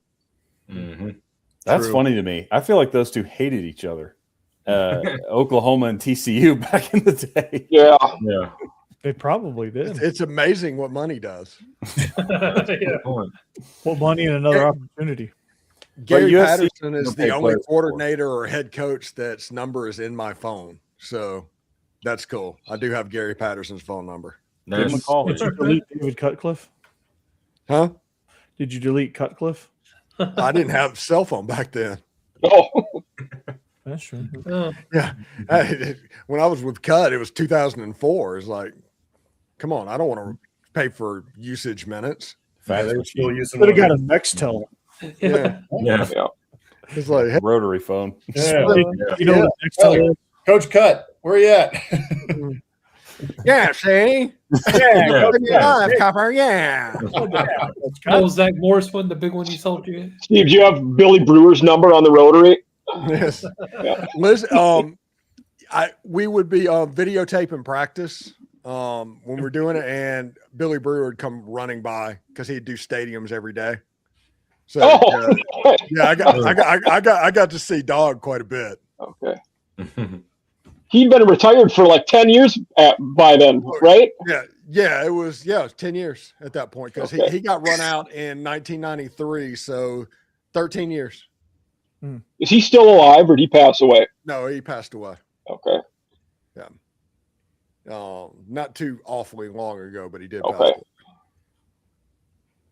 S3: Mm-hmm.
S4: That's funny to me. I feel like those two hated each other. Oklahoma and TCU back in the day.
S6: Yeah.
S1: They probably did.
S2: It's amazing what money does.
S1: What money and another opportunity.
S2: Gary Patterson is the only coordinator or head coach that's number is in my phone. So that's cool. I do have Gary Patterson's phone number.
S1: Did you delete David Cutcliffe?
S2: Huh?
S1: Did you delete Cutcliffe?
S2: I didn't have a cell phone back then.
S6: Oh.
S1: That's true.
S2: Yeah. When I was with Cut, it was 2004. It's like, come on, I don't want to pay for usage minutes.
S5: They were still using.
S1: Could have got a Nextel.
S2: Yeah. It's like, hey,
S4: rotary phone.
S5: Yeah.
S1: You know what Nextel is?
S5: Coach Cut, where you at?
S2: yeah, see? Copper, yeah.
S7: Oh, Zach Morris one, the big one you sold you.
S6: Steve, do you have Billy Brewer's number on the rotary?
S2: Yes. Liz, we would be videotaping practice when we're doing it, and Billy Brewer would come running by because he'd do stadiums every day. So yeah, I got to see Dog quite a bit.
S6: Okay. He'd been retired for like 10 years by then, right?
S2: Yeah, it was 10 years at that point because he got run out in 1993, so 13 years.
S6: Is he still alive or did he pass away?
S2: No, he passed away.
S6: Okay.
S2: Yeah. Not too awfully long ago, but he did pass
S6: away.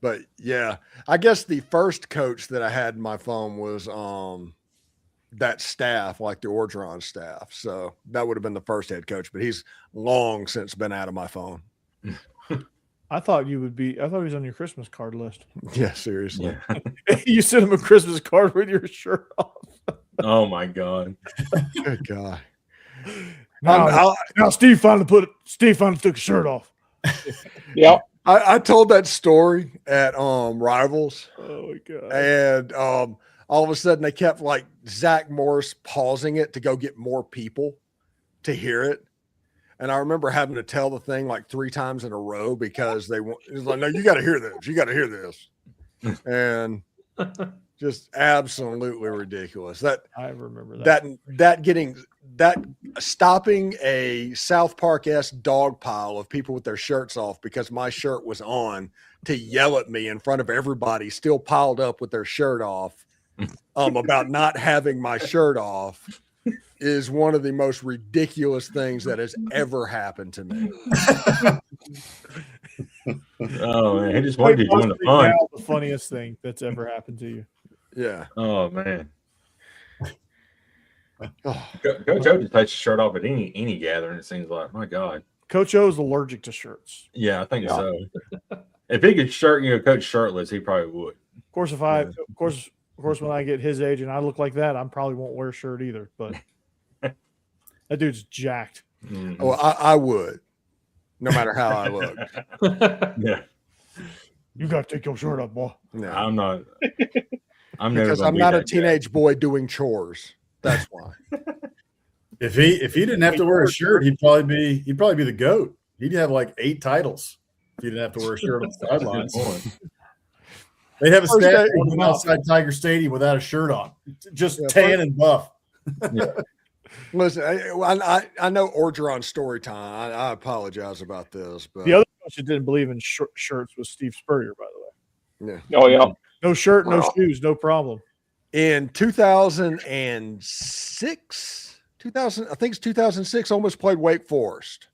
S2: But yeah, I guess the first coach that I had in my phone was that staff, like the Orgeron staff. So that would have been the first head coach, but he's long since been out of my phone.
S1: I thought he was on your Christmas card list.
S2: Yeah, seriously.
S3: Yeah.
S1: You sent him a Christmas card with your shirt off.
S3: Oh my God.
S2: Good guy.
S1: Now Steve finally took his shirt off.
S6: Yeah.
S2: I told that story at Rivals.
S1: Oh my God.
S2: And all of a sudden they kept like Zach Morris pausing it to go get more people to hear it. And I remember having to tell the thing like 3 times in a row because it was like, no, you got to hear this. You got to hear this. And just absolutely ridiculous.
S1: I remember that.
S2: That stopping a South Park-esque dog pile of people with their shirts off because my shirt was on to yell at me in front of everybody, still piled up with their shirt off, about not having my shirt off is one of the most ridiculous things that has ever happened to me.
S3: Oh man, he just wanted to do the fun.
S1: The funniest thing that's ever happened to you.
S2: Yeah.
S3: Oh man. Coach O just takes his shirt off at any gathering. It seems like, my God.
S1: Coach O is allergic to shirts.
S3: Yeah, I think so. If he could coach shirtless, he probably would.
S1: Of course, when I get his age and I look like that, I probably won't wear a shirt either. But that dude's jacked.
S3: Mm-hmm.
S2: Well, I would, no matter how I look.
S3: Yeah.
S1: You got to take your shirt off, boy.
S2: No.
S3: I'm not.
S2: Because I'm not a teenage boy doing chores. That's why.
S5: If he didn't have to wear a shirt, he'd probably be the GOAT. He'd have like 8 titles if he didn't have to wear a shirt on the sidelines. They'd have a stat outside Tiger Stadium without a shirt on, just tan and buff.
S3: Yeah.
S2: Listen, I know Orgeron's story time. I apologize about this, but
S1: the other coach that didn't believe in shirts was Steve Spurrier, by the way.
S2: Yeah.
S6: Oh yeah.
S1: No shirt, no shoes, no problem.
S2: In 2006, I think it's 2006, almost played Wake Forest.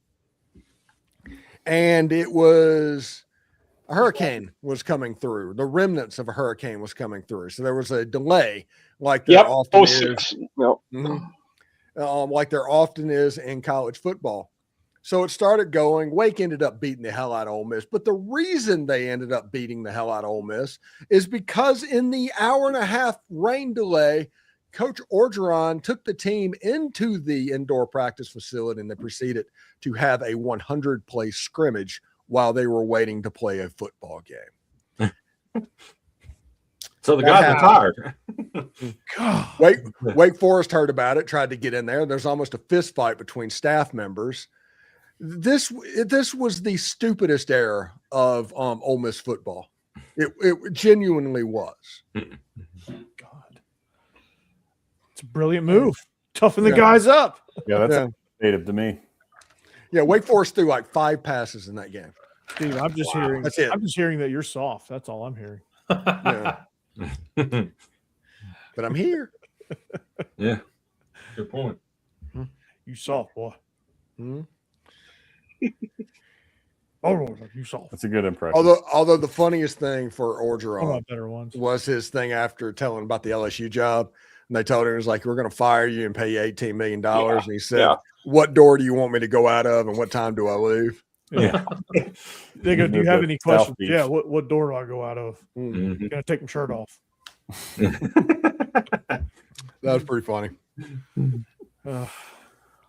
S2: And it was a hurricane was coming through. The remnants of a hurricane was coming through. So there was a delay like there often is.
S6: 06. Yep.
S2: Like there often is in college football. So it started going. Wake ended up beating the hell out of Ole Miss. But the reason they ended up beating the hell out of Ole Miss is because in the hour-and-a-half rain delay, Coach Orgeron took the team into the indoor practice facility and they proceeded to have a 100-play scrimmage while they were waiting to play a football game.
S3: So the guys are tired.
S2: Wake Forest heard about it, tried to get in there. There's almost a fist fight between staff members. This was the stupidest era of Ole Miss football. It genuinely was.
S1: God, it's a brilliant move. Toughen the guys up.
S4: Yeah, that's native to me.
S2: Yeah, Wake Forest threw like 5 passes in that game.
S1: Steve, I'm just hearing.
S2: That's it.
S1: I'm just hearing that you're soft. That's all I'm hearing.
S2: Yeah. But I'm here.
S3: Yeah, good point.
S1: You soft, boy.
S2: Hmm?
S1: Oh, you soft.
S4: That's a good impression.
S2: Although the funniest thing for
S1: One of
S2: Orgeron
S1: my better ones.
S2: was his thing after telling about the LSU job. And they told him, it was like, we're going to fire you and pay you $18 million. And he said, what door do you want me to go out of and what time do I leave?
S3: Yeah.
S1: They go, do you have any questions?
S4: Beach.
S1: Yeah. What door do I go out of?
S3: Mhm.
S1: Gonna take my shirt off.
S2: That was pretty funny.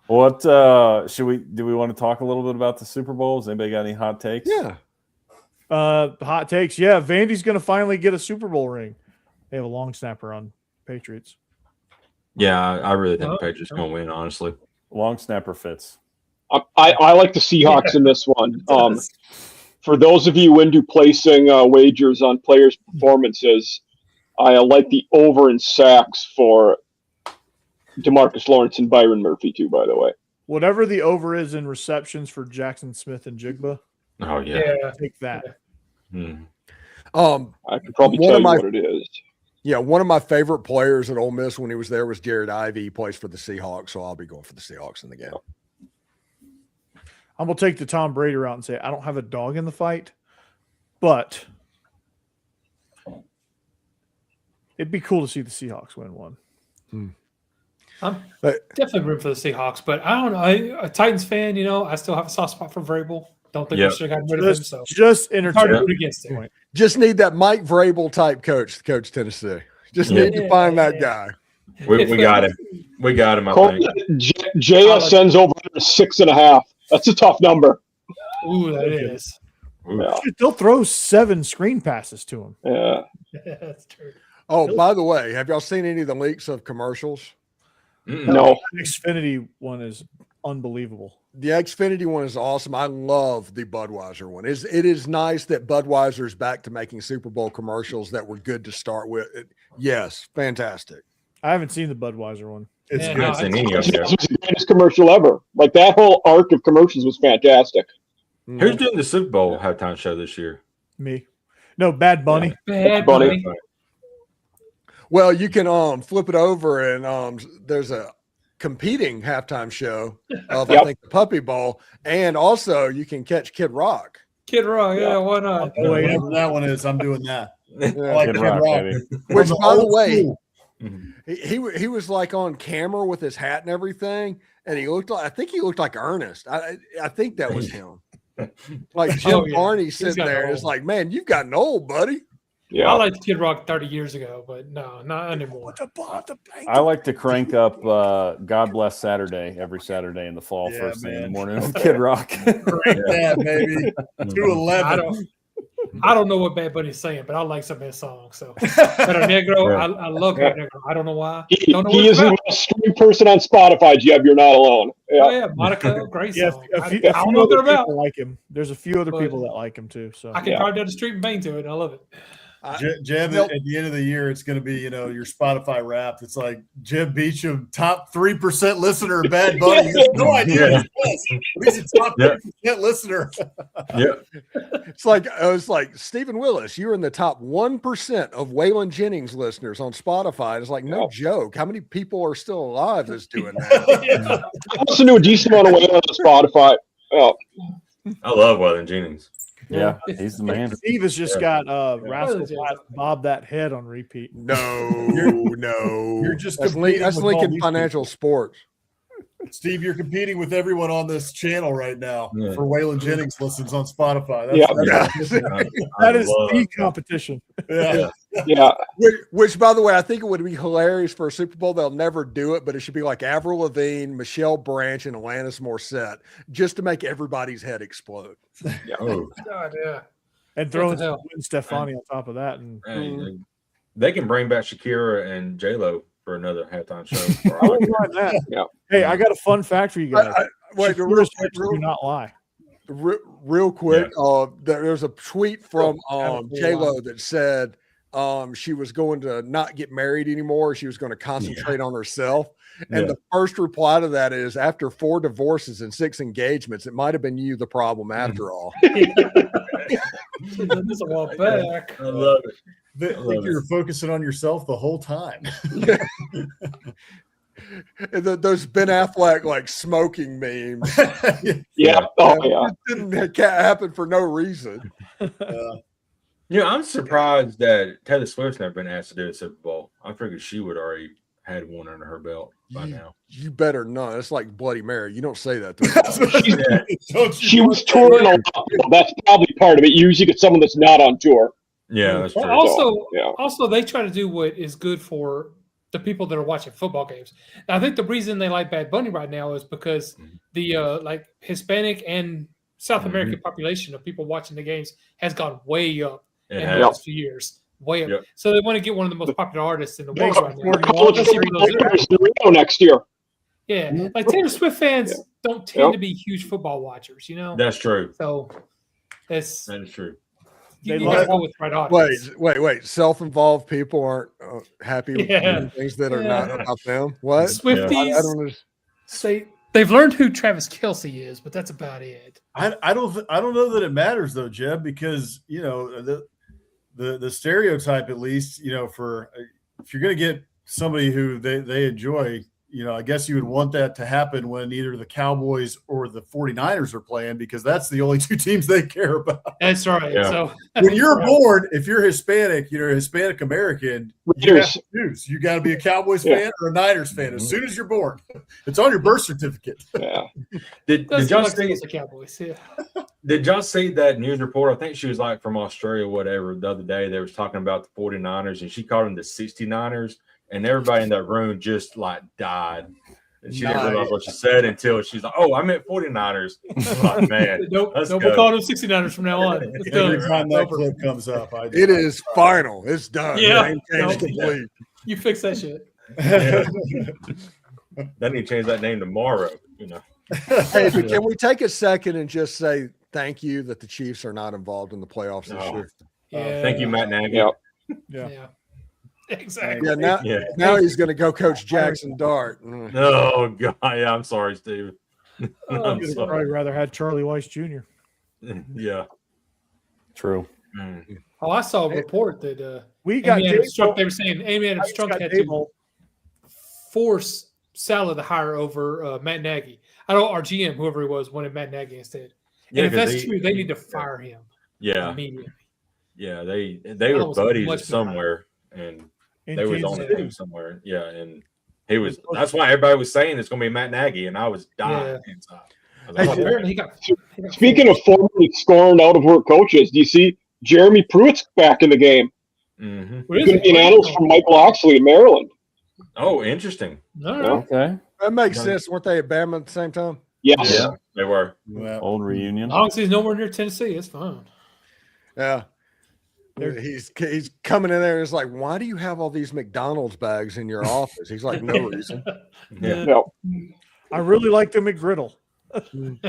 S4: What do we want to talk a little bit about the Super Bowls? Anybody got any hot takes?
S2: Yeah.
S1: Hot takes. Yeah. Vandy's going to finally get a Super Bowl ring. They have a long snapper on Patriots.
S3: Yeah, I really think the Patriots going to win, honestly.
S4: Long snapper fits.
S6: I like the Seahawks in this one. For those of you into placing wagers on players' performances, I like the over in sacks for DeMarcus Lawrence and Byron Murphy too, by the way.
S1: Whatever the over is in receptions for Jackson Smith and Jigba,
S3: Oh, yeah.
S1: take that.
S3: Hmm.
S6: I can probably
S2: One
S6: tell
S2: of
S6: you
S2: my-
S6: what it is.
S2: Yeah, one of my favorite players at Ole Miss when he was there was Jared Ivey. He plays for the Seahawks, so I'll be going for the Seahawks in the game.
S1: I'm going to take the Tom Brady route and say I don't have a dog in the fight, but it'd be cool to see the Seahawks win one.
S7: I'm
S2: But-
S7: definitely rooting for the Seahawks, but I don't know. A Titans fan, I still have a soft spot for Vrabel. Don't think we should have gotten rid of him. So
S1: Just
S7: it's hard to
S1: entertain.
S7: root against him.
S2: Just need that Mike Vrabel type coach to coach Tennessee. Just need to find that guy.
S3: We got him. We got him, I
S6: Cole,
S3: think.
S6: JSN's over 6.5. That's a tough number.
S7: Ooh, that is.
S6: Yeah.
S1: They'll throw 7 screen passes to him.
S6: Yeah.
S7: That's true.
S2: Oh, by the way, have y'all seen any of the leaks of commercials?
S6: No.
S1: The Xfinity one is unbelievable.
S2: The Xfinity one is awesome. I love the Budweiser one. It is nice that Budweiser's back to making Super Bowl commercials that were good to start with. Yes, fantastic.
S1: I haven't seen the Budweiser one.
S5: It's
S7: Yeah,
S5: good.
S3: I haven't seen any of
S6: This
S3: them.
S6: was the greatest commercial ever. Like that whole arc of commercials was fantastic.
S3: Who's doing the Super Bowl halftime show this year?
S1: Me. No, Bad Bunny.
S7: Bad
S6: Bunny.
S7: Bunny.
S2: Well, you can flip it over and there's a competing halftime show of I think the Puppy Bowl, and also you can catch Kid Rock.
S7: Kid Rock, yeah, why not?
S5: Whatever that one is, I'm doing that. I like
S4: Kid
S5: Kid
S4: Rock,
S5: Rock.
S4: baby.
S2: Which,
S5: From
S2: by the
S5: old
S2: way,
S5: school.
S2: he was like on camera with his hat and everything, and he looked like I think he looked like Ernest. I think that was him. Like Jim
S7: Oh, yeah.
S2: Barney
S7: He's
S2: sitting
S7: gotten
S2: there, and
S7: old.
S2: it's like, man, you've gotten old, buddy.
S6: Yeah.
S7: I liked Kid Rock 30 years ago, but no, not anymore.
S4: I like to crank up God Bless Saturday every Saturday in the fall,
S5: Yeah,
S4: first thing in the
S5: man.
S4: morning with Kid Rock.
S5: Crank that, baby. 211.
S7: I don't know what Bad Bunny's saying, but I like some of his songs. So, Pero Negro,
S3: Yeah.
S7: I love Pero Negro. I don't know why.
S6: He
S7: Don't know what
S6: is
S7: it's
S6: the
S7: about.
S6: most streamed person on Spotify, Jeb. You're not alone.
S7: Oh
S6: Yeah.
S7: yeah, Monica, great
S1: Yeah,
S7: song.
S1: a
S7: I
S1: few
S7: don't know what they're
S1: other
S7: about.
S1: people like him. There's a few other
S7: But
S1: people that like him too. So
S7: I can
S6: Yeah.
S7: drive down the street and bang to it. I love it.
S5: Jeb,
S2: Nope.
S5: at the end of the year, it's going to be, your Spotify Wrapped. It's like Jeb Beecham, top 3% listener of Bad Bunny. You have no idea
S3: Yeah.
S5: who he is. But he's a top 3% listener.
S3: Yeah.
S2: It's like Stephen Willis. You're in the top 1% of Waylon Jennings listeners on Spotify. It's like no joke. How many people are still alive that's doing that?
S6: I listen to a decent amount of Waylon on Spotify. Oh,
S3: I love Waylon Jennings.
S4: Yeah, he's the man.
S1: Steve has just got Rascal
S7: Yeah.
S1: Flatts Bob That Head on repeat.
S2: No, no.
S5: You're just
S2: that's,
S5: competing
S2: that's
S5: with all
S2: Lincoln
S5: these
S2: Financial Sports.
S5: Steve, you're competing with everyone on this channel right now
S3: Yeah.
S5: for Waylon Jennings listens on Spotify.
S1: That is the competition.
S5: Yeah.
S6: Yeah.
S2: Which, by the way, I think it would be hilarious for a Super Bowl. They'll never do it, but it should be like Avril Lavigne, Michelle Branch, and Alanis Morissette, just to make everybody's head explode.
S3: Oh,
S7: God, yeah.
S1: And throwing
S7: What the hell?
S1: Gwen Stefani on top of that. And
S3: man, they can bring back Shakira and J-Lo for another halftime show.
S1: I wouldn't mind that.
S6: Yeah.
S1: Hey, I got a fun fact for you guys.
S2: Wait,
S1: Shakira's hips do not lie.
S2: real quick, there's a tweet from
S1: Oh,
S2: J-Lo that said she was going to not get married anymore. She was going to concentrate on herself. And the first reply to that is, after 4 divorces and 6 engagements, it might have been you the problem after all.
S7: This is a while back.
S3: I love it.
S5: I think you were focusing on yourself the whole time.
S2: And those Ben Affleck like smoking memes.
S6: Yeah. Oh, yeah.
S2: It didn't happen for no reason.
S3: I'm surprised that Taylor Swift's never been asked to do a Super Bowl. I figured she would already had one under her belt by now.
S2: You better not. It's like Bloody Mary. You don't say that to
S6: She was touring a lot. That's probably part of it. You usually get someone that's not on tour.
S3: Yeah, that's true.
S7: Also, they try to do what is good for the people that are watching football games. I think the reason they like Bad Bunny right now is because the like Hispanic and South American population of people watching the games has gone way up in the last few years. Way up.
S3: Yep.
S7: So they want to get one of the most popular artists in the world right now.
S6: Next year.
S7: Yeah, like Taylor Swift fans don't tend to be huge football watchers, you know.
S3: That's true.
S7: So
S3: That is true.
S7: You gotta go with the right audience.
S2: Wait. Self-involved people aren't happy with things that are not about them. What?
S7: Swifties.
S2: I don't
S7: They've learned who Travis Kelce is, but that's about it.
S5: I don't know that it matters though, Jeb, because the stereotype, at least, for if you're going to get somebody who they enjoy, I guess you would want that to happen when either the Cowboys or the 49ers are playing, because that's the only 2 teams they care about.
S7: That's right.
S3: Yeah.
S7: So
S5: when you're born, if you're Hispanic, Hispanic American, you have to choose. You got to be a Cowboys fan or a Niners fan as soon as you're born. It's on your birth certificate.
S6: Yeah.
S3: Did y'all see
S7: the Cowboys? Yeah.
S3: Did y'all see that news report? I think she was like from Australia, whatever. The other day they was talking about the 49ers, and she called them the 69ers. And everybody in that room just like died. And she didn't realize what she said until she's like, "Oh, I meant 49ers." I'm like, man,
S7: Nope, we'll call them 69ers from now on.
S5: Every time that clip comes up,
S2: it is final. It's done.
S7: Yeah.
S2: Complete.
S7: You fix that shit.
S3: They need to change that name tomorrow.
S2: Hey, but can we take a second and just say thank you that the Chiefs are not involved in the playoffs this year?
S7: Yeah.
S3: Thank you, Matt Nagy.
S7: Yeah. Exactly.
S2: Yeah, now he's going to go coach Jackson Dart.
S3: Oh God, yeah. I'm sorry, Steve.
S1: I'd probably rather had Charlie Weiss Jr.
S3: Yeah,
S4: true.
S7: Oh, I saw a report that
S1: we got
S7: Amy Adams Strunk. They were saying Amy Adams Strunk had to force Salah to hire over Matt Nagy. I don't know, our GM, whoever he was, wanted Matt Nagy instead. And if that's true, they need to fire him.
S3: Yeah,
S7: immediately.
S3: Yeah, they were buddies somewhere, and they was on the team somewhere. Yeah, and he was. That's why everybody was saying it's going to be Matt Nagy, and I was dying inside.
S7: Apparently, he got
S6: Speaking of formerly scorned out of work coaches, do you see Jeremy Pruitt's back in the game?
S3: Mm-hmm.
S6: He's going to be an analyst from Michael Oxley in Maryland.
S3: Oh, interesting.
S4: Okay,
S2: that makes sense. Weren't they at Bama at the same time?
S6: Yes.
S3: Yeah, they were.
S4: Old reunion.
S7: As long as he's nowhere near Tennessee, it's fine.
S2: Yeah. He's coming in there and it's like, why do you have all these McDonald's bags in your office? He's like, no reason.
S1: I really like the McGriddle.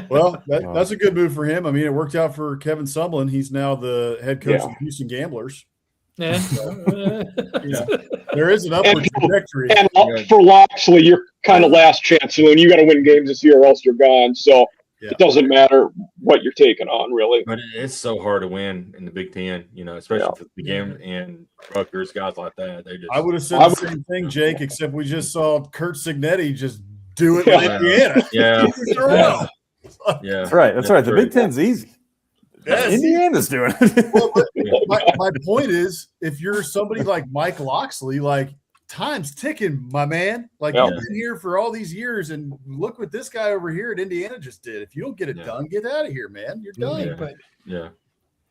S5: Well, that's a good move for him. I mean, it worked out for Kevin Sumlin. He's now the head coach of the Houston Gamblers.
S7: Yeah.
S5: There is an upward trajectory.
S6: And for Loxley, you're kind of last chance. When you got to win games this year or else you're gone. So it doesn't matter what you're taking on, really.
S3: But it's so hard to win in the Big Ten, especially for the game and Rutgers, guys like that. They just.
S5: I would have said the same thing, Jake, except we just saw Kurt Signetti just do it with Indiana.
S3: Yeah.
S4: That's right. The Big Ten's easy.
S5: Yes.
S4: Indiana's doing it.
S5: Well, but my point is, if you're somebody like Mike Loxley, like time's ticking, my man. Like
S6: Yeah.
S5: you've been here for all these years, and look what this guy over here at Indiana just did. If you don't get it done, get out of here, man. You're done.
S3: Yeah.
S7: But
S3: Yeah.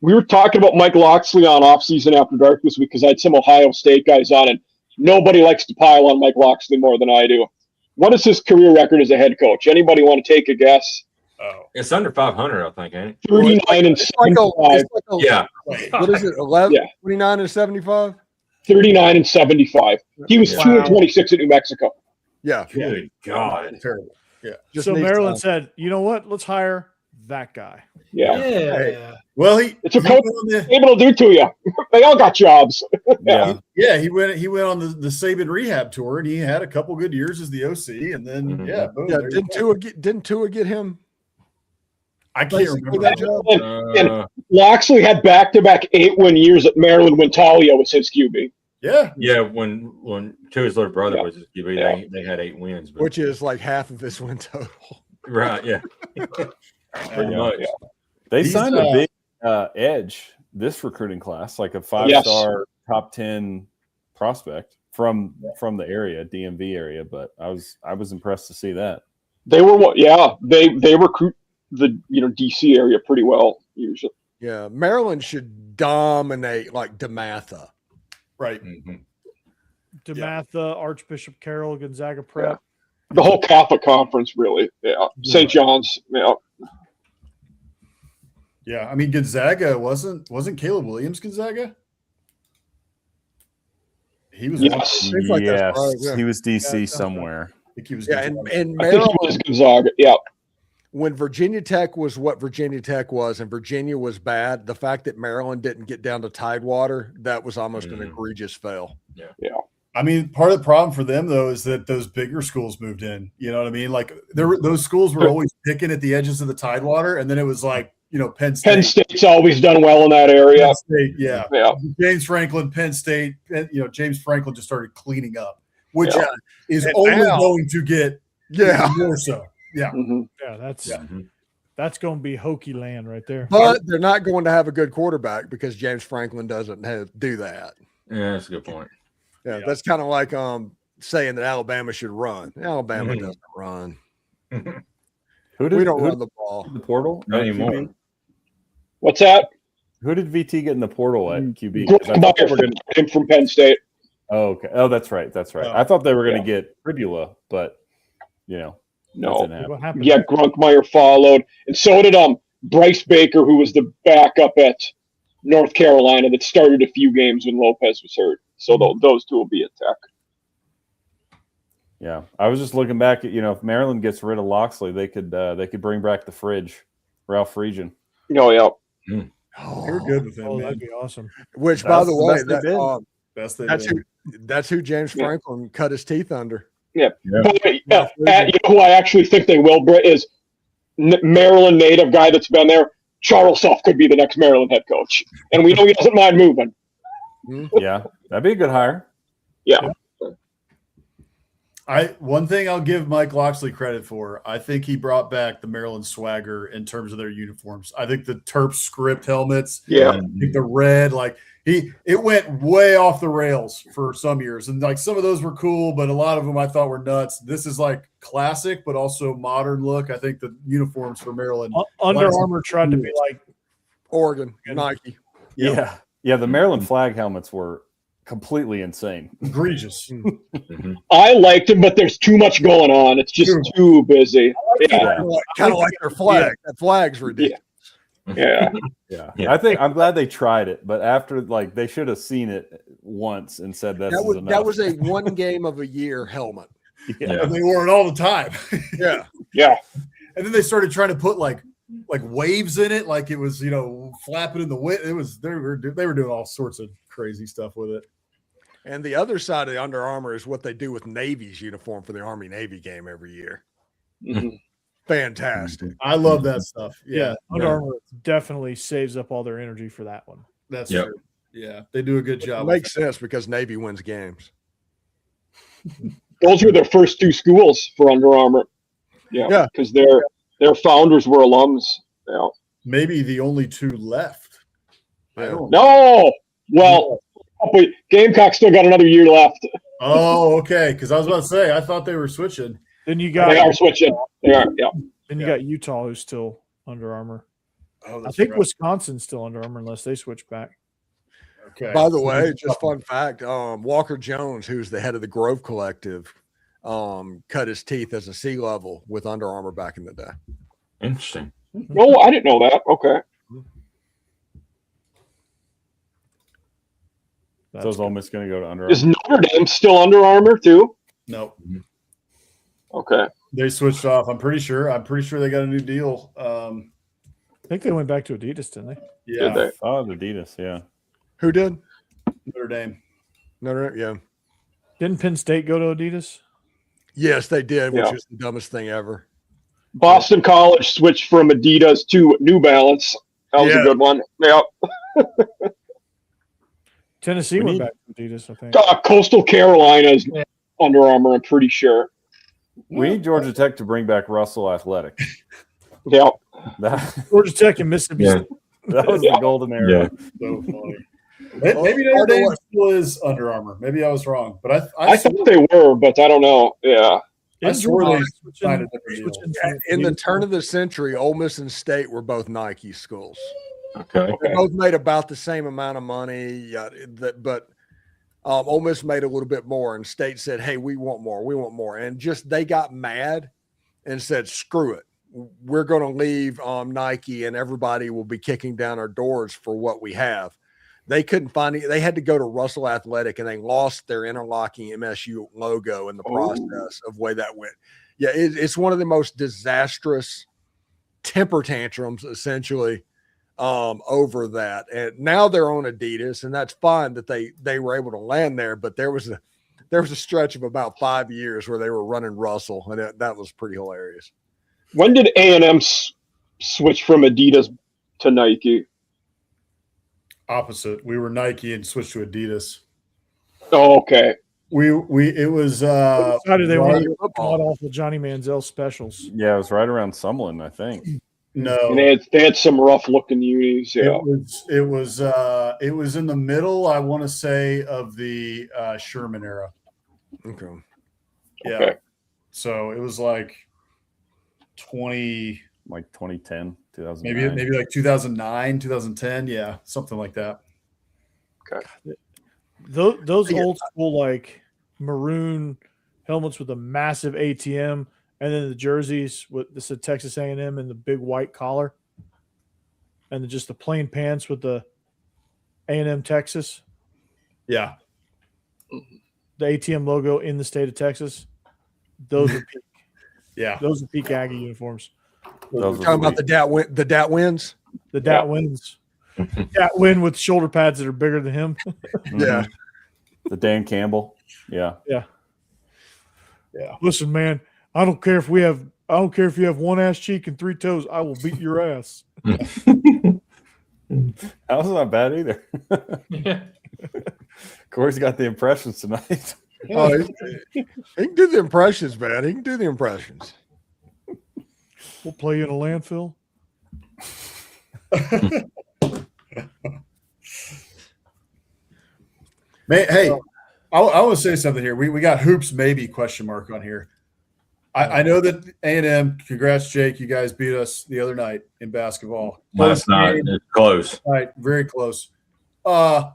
S6: We were talking about Mike Loxley on Offseason After Dark this week because I had some Ohio State guys on, and nobody likes to pile on Mike Loxley more than I do. What is his career record as a head coach? Anybody want to take a guess?
S5: Oh,
S3: It's under 500, I think, ain't it?
S6: 39 and
S2: It's like
S6: 75.
S3: Yeah.
S2: What is it? 11,
S6: Yeah.
S2: 29 and 75?
S6: 39 and 75. He was 2 and 26 at New Mexico.
S2: Yeah.
S3: Good God.
S5: terrible.
S2: Just
S1: So
S2: needs
S1: Maryland
S2: time.
S1: said, you know what? Let's hire that guy.
S6: Yeah.
S7: yeah.
S5: Well,
S6: It's a
S5: he
S6: coach
S5: went on the-
S6: able to do to you. They all got jobs.
S4: Yeah.
S5: yeah, he went on the Saban rehab tour, and he had a couple good years as the OC, and then
S3: Mhm.
S5: boom,
S2: Yeah,
S5: there you go.
S2: didn't Tua get him
S5: I can't
S2: basically
S5: remember
S2: that job?
S3: Uh,
S6: Loxley had back-to-back 8-win years at Maryland when Talia was his QB.
S5: Yeah,
S3: yeah, when Tua's little brother
S6: Yeah.
S3: was his QB,
S6: Yeah.
S3: they had 8 wins. But,
S2: Which is like half of his win total.
S3: right, yeah. Pretty
S4: Yeah.
S3: much.
S6: Yeah.
S4: They
S5: He's,
S4: signed a big edge this recruiting class, like a 5-star top 10 prospect from the area, DMV area. But I was impressed to see that.
S6: They were they recruit the DC area pretty well usually.
S2: Yeah, Maryland should dominate like DeMatha.
S5: right.
S3: Mhm.
S1: DeMatha, Archbishop Carroll, Gonzaga Prep.
S6: The whole Catholic conference, really. Yeah. St. John's. Yeah.
S5: Yeah, I mean Gonzaga wasn't Caleb Williams Gonzaga? He was.
S6: Yes.
S2: Seems like that's
S4: Yes,
S2: right, yeah.
S4: he was DC
S1: Yeah,
S4: somewhere.
S5: I think he was.
S2: Yeah,
S5: Gonzaga.
S2: and
S6: I think
S2: Maryland,
S6: he was Gonzaga. Yeah.
S2: when Virginia Tech was what Virginia Tech was, and Virginia was bad, the fact that Maryland didn't get down to Tidewater, that was almost an egregious fail.
S5: I mean, part of the problem for them though is that those bigger schools moved in. You know what I mean? Like those schools were always picking at the edges of the Tidewater, and then it was like Penn State.
S6: Penn State's always done well in that area.
S5: Penn State, yeah.
S6: Yeah.
S5: James Franklin, Penn State. James Franklin just started cleaning up, which
S6: Yeah.
S5: is
S2: And
S5: only
S2: now-
S5: going to get
S2: Yeah,
S5: more so. Yeah.
S6: Mhm.
S1: Yeah, that's
S5: Yeah.
S3: Mhm.
S1: that's going to be hokey land right there.
S2: but they're not going to have a good quarterback because James Franklin doesn't do that.
S3: Yeah, that's a good point.
S2: Yeah,
S5: Yeah.
S2: that's kind of like saying that Alabama should run. Alabama
S3: Mhm.
S2: doesn't run.
S4: Who did
S2: We don't
S4: who
S2: run the ball.
S4: the portal?
S3: Not
S4: at
S3: anymore.
S4: QB?
S6: What's that?
S4: Who did VT get in the portal at QB? 'Cause I
S6: Greg
S4: thought they
S6: Meyer
S4: were gonna,
S6: him from Penn State.
S4: oh, okay. Oh, that's right. That's right.
S5: Oh,
S4: I thought they were going
S6: yeah.
S4: to get Pribula, but that
S6: No.
S4: didn't happen.
S1: What happened?
S6: Yeah, Grunkmeyer followed, and so did Bryce Baker, who was the backup at North Carolina that started a few games when Lopez was hurt. So those two will be at Tech.
S4: Yeah, I was just looking back at if Maryland gets rid of Loxley, they could bring back the fridge, Ralph Friedgen.
S6: Oh yeah,
S5: You're good with him,
S1: Oh,
S5: man.
S1: that'd be awesome.
S2: Which, by
S4: That's
S2: the
S4: the
S2: way,
S4: best they've been.
S5: Best thing.
S2: that's who James
S6: Yeah.
S2: Franklin cut his teeth under.
S6: But, who I actually think they will is Maryland native guy that's been there. Charles Huff could be the next Maryland head coach, and we know he doesn't mind moving.
S4: Yeah, that'd be a good hire.
S6: Yeah,
S5: One thing I'll give Mike Loxley credit for, I think he brought back the Maryland swagger in terms of their uniforms. I think the Terp script helmets,
S6: yeah.
S5: I think the red, it went way off the rails for some years. And like some of those were cool, but a lot of them I thought were nuts. This is like classic, but also modern look. I think the uniforms for Maryland.
S1: Under Armour tried to be like
S2: Oregon, Nike.
S5: Yeah.
S4: Yeah. The Maryland flag helmets were completely insane.
S5: Egregious.
S6: I liked him, but there's too much going on. It's just too busy. Yeah,
S2: Kind of like their flag. That flag's ridiculous.
S6: yeah.
S4: Yeah.
S3: Yeah.
S4: I think I'm glad they tried it, but after they should have seen it once and said
S2: That
S4: enough.
S2: was a one game of a year helmet.
S4: Yeah.
S5: And they wore it all the time.
S2: Yeah.
S6: Yeah.
S5: And then they started trying to put like waves in it, like it was, flapping in the wind. It was they were doing all sorts of crazy stuff with it.
S2: And the other side of the Under Armour is what they do with Navy's uniform for the Army Navy game every year.
S6: Mhm.
S2: Fantastic.
S5: I love that stuff.
S1: yeah.
S5: Yeah,
S1: Under Armour definitely saves up all their energy for that one.
S5: that's
S3: Yep.
S5: true. Yeah, they do a good
S2: It
S5: job.
S2: makes sense because Navy wins games.
S6: Those were their first two schools for Under Armour. Yeah,
S2: Yeah.
S6: because their founders were alums. Yeah.
S5: maybe the only two left. I don't.
S6: No. Well, but Gamecock still got another year left.
S5: Oh, okay. Because I was about to say, I thought they were switching.
S1: Then you
S6: They
S1: got
S6: are switching. They are. Yeah.
S1: then you got Utah, who's still Under Armour.
S5: Oh,
S1: I
S5: that's
S1: think
S5: right.
S1: Wisconsin's still Under Armour unless they switch back.
S5: Okay.
S2: By the way, just fun fact: Walker Jones, who's the head of the Grove Collective, cut his teeth as a sea level with Under Armour back in the day.
S3: Interesting.
S6: No, I didn't know that. Okay.
S4: So is Ole Miss going to go to Under Armour?
S6: Is Notre Dame still Under Armour too?
S5: No,
S6: Okay.
S5: they switched off. I'm pretty sure they got a new deal.
S1: I think they went back to Adidas, didn't they?
S5: Yeah,
S6: Did they?
S4: Oh, Adidas, yeah.
S2: Who did?
S5: Notre Dame.
S2: No, yeah.
S1: Didn't Penn State go to Adidas?
S2: Yes, they did, which
S6: Yeah.
S2: was the dumbest thing ever.
S6: Boston College switched from Adidas to New Balance. That was
S5: Yeah.
S6: a good one. Yeah.
S1: Tennessee
S4: We
S1: went
S4: need-
S1: back to Adidas, I think.
S6: Coastal Carolina's Under Armour, I'm pretty sure.
S4: We need Georgia Tech to bring back Russell Athletic.
S6: Yeah.
S4: That,
S1: Georgia Tech and Mississippi
S3: Yeah.
S1: State.
S4: that was the golden era.
S5: So funny. Maybe Notre Dame still is Under Armour. Maybe I was wrong, but
S6: I thought they were, but I don't know. Yeah.
S5: I swore they
S1: Switching-
S5: signed a different deal.
S1: switching
S2: Yeah,
S1: from
S2: in the
S1: Adidas.
S2: turn of the century, Ole Miss and State were both Nike schools.
S3: Okay.
S2: They both made about the same amount of money, but Ole Miss made a little bit more, and State said, "Hey, we want more," and just they got mad and said, "Screw it, we're going to leave Nike, and everybody will be kicking down our doors for what we have." They couldn't find it. They had to go to Russell Athletic, and they lost their interlocking MSU logo in the process of the way that went. Yeah, it's one of the most disastrous temper tantrums, essentially, over that. And now they're on Adidas, and that's fine that they were able to land there. But there was a stretch of about 5 years where they were running Russell, and that was pretty hilarious.
S6: When did A&M switch from Adidas to Nike?
S5: Opposite. We were Nike and switched to Adidas.
S6: Oh, okay.
S5: It was
S1: Decided they wanted
S2: Right.
S1: god awful Johnny Manziel specials.
S4: Yeah, it was right around Summerlin, I think.
S5: no.
S6: And they had some rough looking unis. Yeah.
S5: It was in the middle, I want to say, of the Sherman era.
S2: Okay.
S5: Yeah.
S6: Okay.
S5: So it was like 20,
S4: Like 2010, 2009.
S5: maybe like 2009, 2010. Yeah, something like that.
S1: Those
S2: Yeah.
S1: old school like maroon helmets with a massive ATM, and then the jerseys with this said Texas A&M and the big white collar, and then just the plain pants with the A&M Texas,
S5: Yeah.
S1: the ATM logo in the state of Texas. Those are peak,
S5: Yeah.
S1: those are peak Aggie uniforms.
S4: Those were
S2: Talking about
S4: sweet.
S2: the Dat wins.
S1: The Dat wins. Dat win with shoulder pads that are bigger than him.
S4: Mhm.
S2: Yeah.
S4: The Dan Campbell. Yeah.
S1: Listen, man, I don't care if you have one ass cheek and three toes. I will beat your ass.
S4: That was not bad either.
S7: Yeah.
S4: Corey's got the impressions tonight.
S2: Oh, he can do the impressions, man. He can do the impressions.
S1: We'll play you in a landfill.
S5: Man, hey, I want to say something here. We got hoops maybe question mark on here. I know that A&M. Congrats, Jake. You guys beat us the other night in basketball.
S3: Last night,
S5: game.
S3: it's close.
S5: Right, very close. How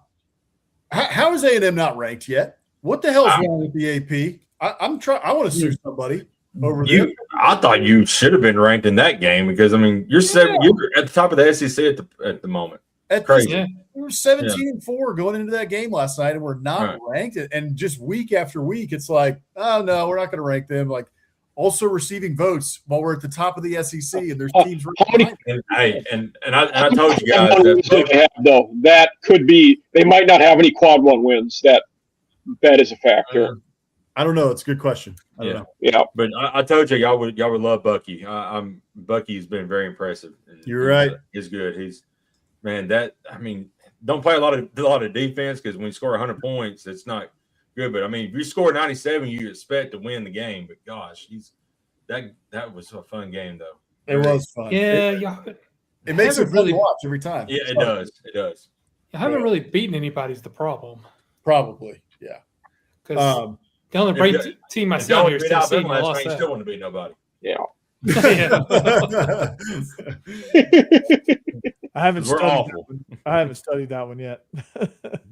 S5: is A&M not ranked yet? What the hell's wrong with the AP? I'm trying. I want to sue somebody over there.
S3: I thought you should have been ranked in that game because I mean you're you're at the top of the SEC at the moment.
S5: At
S3: Crazy.
S5: this,
S7: Yeah.
S5: we were 17-4 going into that game last night, and we're not ranked. And just week after week, it's like, oh no, we're not going to rank them. Like also receiving votes while we're at the top of the SEC, and there's teams.
S6: How many-
S3: And I told you guys
S6: One wins
S3: that
S6: they have, though, that could be. They might not have any quad one wins. That is a factor.
S5: I don't know. It's a good question. I don't
S3: Yeah.
S5: know.
S6: Yeah.
S3: But I told you y'all would love Bucky. Bucky's been very impressive.
S5: You're right.
S3: He's good. Don't play a lot of defense because when you score 100 points, it's not good. But I mean, if you score 97, you expect to win the game. But gosh, that was a fun game though.
S5: It was fun.
S7: Yeah,
S5: It makes it
S7: haven't
S5: fun to
S7: really-
S5: watch every time.
S3: Yeah, it does. It does.
S7: I haven't really beaten anybody's the problem.
S5: Probably, yeah.
S7: Because the only great team I
S3: If
S7: see on
S3: y'all
S7: here is
S3: beat Alabama
S7: Tennessee. and I
S3: last
S7: lost
S3: night, you
S7: that.
S3: still wouldn't beat nobody.
S6: Yeah.
S1: I haven't
S3: We're
S1: studied.
S3: awful.
S1: I haven't studied that one yet.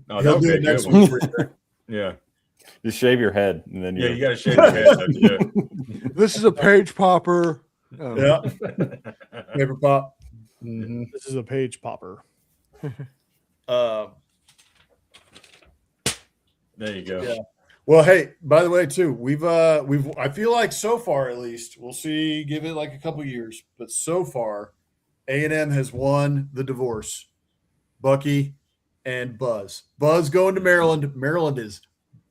S3: No,
S5: He'll
S3: that'd
S5: do
S3: be
S5: it
S3: a
S5: next
S3: good one.
S5: week. For sure.
S3: Yeah.
S4: Just shave your head and then
S3: Yeah, you got to shave your head. Though, to do it.
S2: This is a page popper.
S5: Yeah, paper pop. Mhm.
S1: This is a page popper.
S3: There you go.
S5: Yeah. Well, hey, by the way, too, we've I feel like so far at least, we'll see, give it like a couple years, but so far, A&M has won the divorce. Bucky and Buzz. Buzz going to Maryland. Maryland is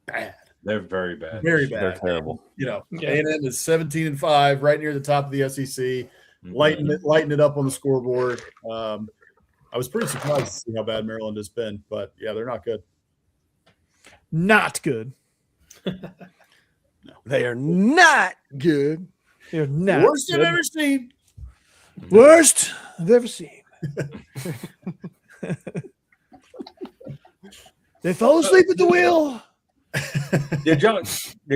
S5: bad,
S3: They're very bad.
S5: very
S4: they're
S5: bad.
S4: terrible.
S5: You know,
S7: Yeah.
S5: A&M is 17-5, right near the top of the SEC.
S3: Mhm.
S5: Lighten it up on the scoreboard. I was pretty surprised to see how bad Maryland has been, but yeah, they're not good.
S1: Not good.
S2: They are not good.
S1: They're not
S5: Worst I've
S1: good.
S5: ever seen.
S1: Worst I've ever seen. They fall asleep at the wheel.
S3: Did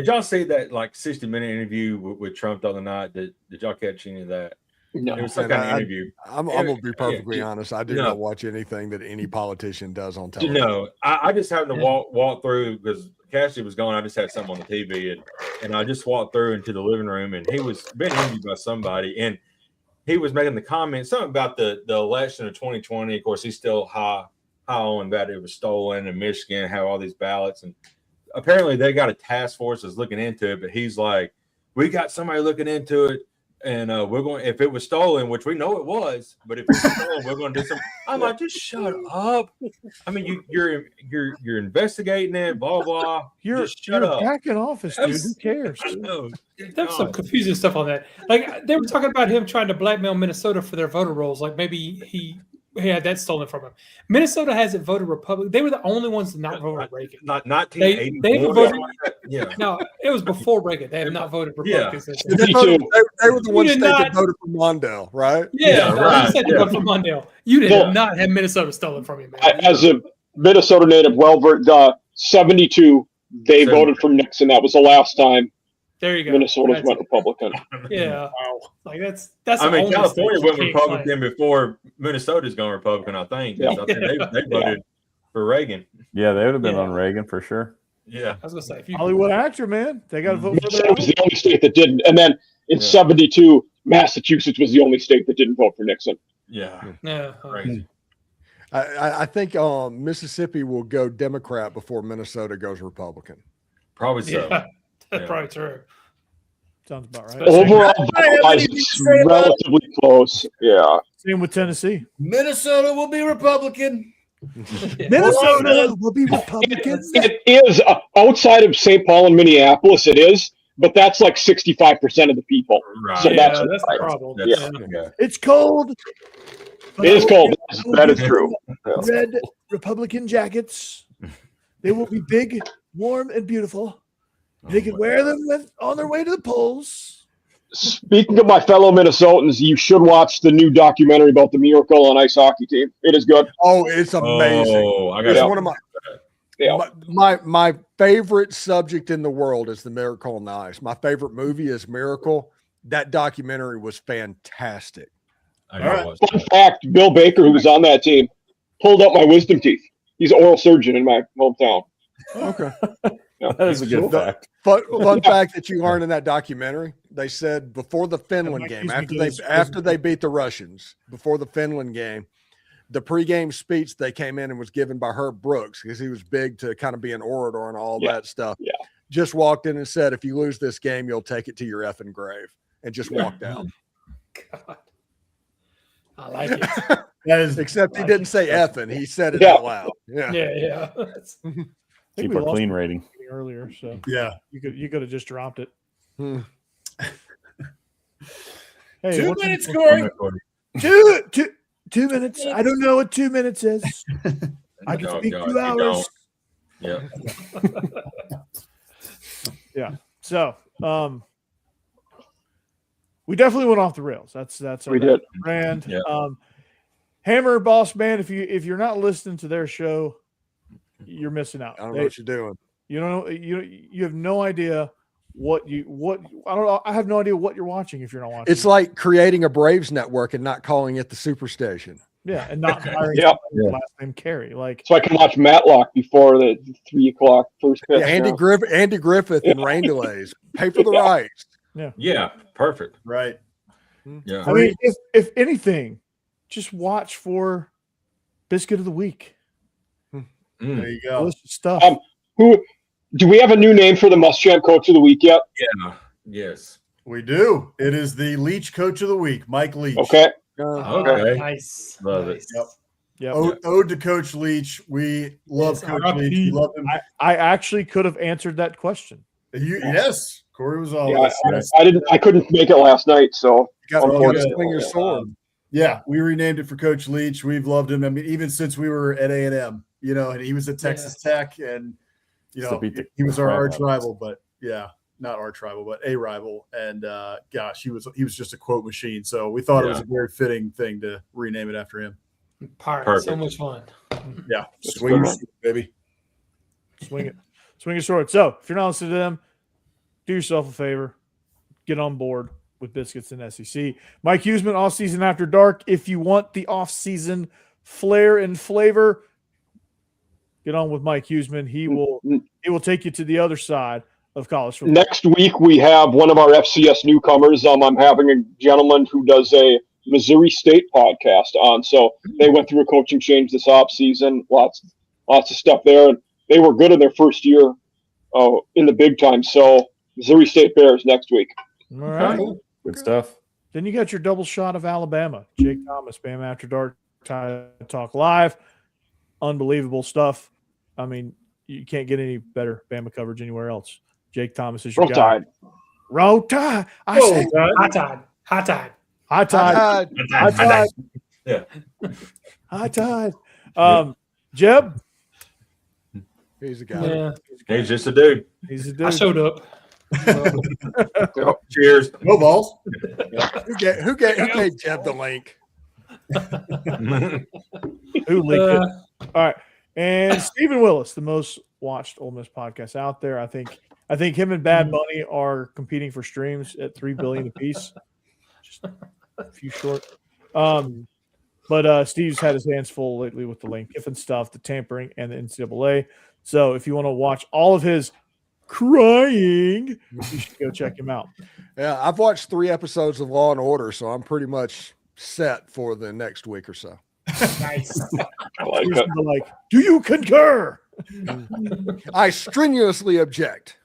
S3: y'all see that like 60-minute interview with Trump the other night? Did y'all catch any of that?
S6: No.
S3: It was some
S2: And
S3: kind of
S2: I-
S3: interview.
S2: I'm gonna be perfectly honest. I do
S3: No.
S2: not watch anything that any politician does on television.
S3: No, I just happened to walk through because Cassie was gone. I just had something on the TV and I just walked through into the living room and he was being interviewed by somebody and he was making the comment something about the election of 2020. Of course, he's still high on that it was stolen in Michigan, have all these ballots, and apparently they got a task force that's looking into it. But he's like, we got somebody looking into it. And we're going, if it was stolen, which we know it was, but if it's stolen, we're going to do something. I'm like, just shut up. I mean, you're investigating it, blah blah.
S1: You're
S3: just shut up.
S1: back in office, dude. Who cares?
S3: I know.
S7: There's some confusing stuff on that. Like they were talking about him trying to blackmail Minnesota for their voter rolls. Like maybe he had that stolen from him. Minnesota hasn't voted Republican. They were the only ones to not vote Reagan.
S3: Not
S7: They
S3: 1984.
S7: voted.
S3: Yeah.
S7: No, it was before Reagan. They have not voted
S3: Yeah.
S7: Republicans. since
S2: They,
S7: then.
S6: Me
S2: voted,
S6: too.
S2: they were the
S7: You
S2: one
S7: did
S2: state that
S7: not-
S2: voted for Mondale, right?
S7: Yeah,
S3: right,
S7: you said you
S3: yeah.
S7: voted for Mondale. You did
S6: So-
S7: not have Minnesota stolen from you, man.
S6: As a Minnesota native, 72, they
S3: 70.
S6: voted for Nixon. That was the last time
S7: There you go.
S6: Minnesota's
S7: That's-
S6: went Republican.
S7: Yeah,
S5: Wow.
S7: like that's. The
S3: I mean,
S7: only
S3: California
S7: state you
S3: went
S7: can't
S3: Republican
S7: claim.
S3: before Minnesota's gone Republican, I think. 'Cause I think they voted for Reagan.
S4: Yeah, they would have been
S7: Yeah.
S4: on Reagan for sure.
S3: Yeah.
S7: I was gonna say if you
S1: Hollywood actor, man. They got to vote for their
S6: Minnesota was
S1: own.
S6: the only state that didn't. And then in
S3: Yeah.
S6: 72, Massachusetts was the only state that didn't vote for Nixon.
S3: Yeah.
S7: no,
S3: Crazy.
S2: I think Mississippi will go Democrat before Minnesota goes Republican.
S3: Probably so.
S7: yeah, that's
S3: Yeah.
S7: probably true.
S1: Sounds about right.
S7: Especially-
S6: Overall,
S5: I have
S6: vote-wise,
S5: anything to
S6: it's
S5: say about it.
S6: relatively close. Yeah.
S1: Same with Tennessee.
S5: Minnesota will be Republican.
S1: Minnesota will be Republican.
S6: It is outside of St. Paul and Minneapolis, it is, but that's like 65% of the people.
S3: Right.
S6: So
S7: Yeah,
S6: that's-
S7: that's the problem.
S3: That's-
S7: Yeah.
S3: yeah.
S1: It's cold. but
S6: It is
S1: I will
S6: cold.
S1: get-
S6: That is true.
S1: Red Republican jackets. They will be big, warm, and beautiful. They can wear them on their way to the polls.
S6: Speaking of my fellow Minnesotans, you should watch the new documentary about the Miracle on Ice hockey team. It is good.
S2: Oh, it's amazing.
S3: Oh, I
S2: It's
S3: got
S2: one of
S6: Yeah.
S2: my favorite subject in the world is the Miracle on the Ice. My favorite movie is Miracle. That documentary was fantastic.
S3: I gotta
S5: All right.
S3: watch
S6: Fun
S3: that.
S6: fact, Bill Baker, who was on that team, pulled out my wisdom teeth. He's an oral surgeon in my hometown.
S2: Okay.
S4: That is a good fact.
S2: Fun fact that you learned in that documentary, they said before the Finland
S1: Mike
S2: game,
S1: used to
S2: after
S1: get
S2: they
S1: his
S2: after they beat the Russians, before the Finland game, the pregame speech they came in and was given by Herb Brooks because he was big to kind of be an orator and all
S6: Yeah,
S2: that stuff.
S6: yeah.
S2: Just walked in and said, if you lose this game, you'll take it to your effing grave, and just walked out.
S7: God. I like it.
S5: That is
S2: Except he didn't say effing, he said it
S6: Yeah.
S2: out loud. Yeah.
S7: Yeah.
S1: I think
S4: Keep
S1: we
S4: our
S1: lost
S4: clean
S1: the
S4: rating.
S1: meeting earlier, so
S5: yeah.
S1: you could have just dropped it.
S2: Hmm.
S1: Hey,
S5: 2
S1: what's-
S5: minutes, Corey.
S1: two minutes. I don't know what 2 minutes is. I can
S3: Oh,
S1: speak
S3: God,
S1: 2
S3: you
S1: hours.
S3: don't. Yeah.
S1: Yeah. So, we definitely went off the rails. That's
S6: We did.
S1: brand.
S3: Yeah.
S1: Hammer Boss Man, if you're not listening to their show, you're missing out.
S2: I don't know what you're doing.
S1: You know, you have no idea what I don't know. I have no idea what you're watching if you're not watching.
S2: It's like creating a Braves network and not calling it the Superstation.
S1: Yeah, and not hiring
S6: Yep.
S1: the last name Carey. Like,
S6: So I can watch Matlock before the 3 o'clock first pitch.
S2: Yeah, Andy Griffith and rain delays. Pay for the rights.
S3: Yeah, perfect.
S5: Right.
S3: Yeah.
S1: I mean, if anything, just watch for Biscuit of the Week.
S5: There
S3: Mm.
S5: you go.
S1: Delicious stuff.
S6: Who do we have a new name for the Muschamp Coach of the Week yet?
S3: Yeah. Yes.
S5: We do. It is the Leach Coach of the Week, Mike Leach.
S6: Okay.
S3: Okay.
S7: Nice.
S3: Love it.
S7: Nice.
S5: Yep.
S1: Yep.
S5: Ode to Coach Leach. We love
S7: Yes,
S5: Coach
S7: RIP.
S5: Leach. We love him.
S1: I actually could have answered that question.
S5: Yes, Corey was
S6: Yeah,
S5: always.
S6: I couldn't make it last night, so
S2: You got
S5: Oh,
S2: to
S5: yeah.
S2: swing your sword.
S5: Yeah, we renamed it for Coach Leach. We've loved him. I mean, even since we were at A&M, you know, and he was at Texas Tech, and you
S4: Used to
S5: know,
S4: beat the
S5: he was our
S4: crap
S5: arch
S4: out of us.
S5: rival. But yeah, not arch rival, but a rival. And gosh, he was just a quote machine. So we thought it was a very fitting thing to rename it after him.
S7: Pirates. So much fun.
S5: Yeah,
S6: That's
S5: swing your
S6: good.
S5: sword, baby.
S1: Swing it. Swing your sword. So if you're not listening to them, do yourself a favor. Get on board with Biscuits and SEC. Mike Huseman, Off Season After Dark. If you want the off-season flair and flavor, get on with Mike Huseman. He will take you to the other side of college football.
S6: Next week we have one of our FCS newcomers. I'm having a gentleman who does a Missouri State podcast on. So they went through a coaching change this offseason. Lots of stuff there. And they were good in their first year in the big time. So Missouri State Bears next week.
S1: All right.
S4: Good stuff.
S1: Then you got your double shot of Alabama. Jake Thomas, Bama After Dark, Tide Talk Live. Unbelievable stuff. I mean, you can't get any better Bama coverage anywhere else. Jake Thomas is your
S6: Roll
S1: guy.
S6: Tide.
S1: Roll Tide. I said
S7: Hot tide. Hot tide.
S1: high tide. High tide.
S3: Yeah.
S1: High tide. Jeb,
S2: He's a guy.
S7: Yeah.
S3: He's just a dude.
S1: he's a
S7: I
S1: dude.
S7: showed up.
S3: Cheers.
S5: No balls.
S2: Who gave Jeb the link?
S1: Who leaked it? All right. And Stephen Willis, the most watched Ole Miss podcast out there. I think him and Bad Bunny are competing for streams at 3 billion apiece. Just a few short. But Steve's had his hands full lately with the Lane Kiffin stuff, the tampering, and the NCAA. So if you want to watch all of his crying, you should go check him out.
S2: Yeah, I've watched 3 episodes of Law and Order, so I'm pretty much set for the next week or so.
S7: Nice.
S6: I like
S1: Steve's
S6: it.
S1: gonna be like, do you concur?
S2: I strenuously object.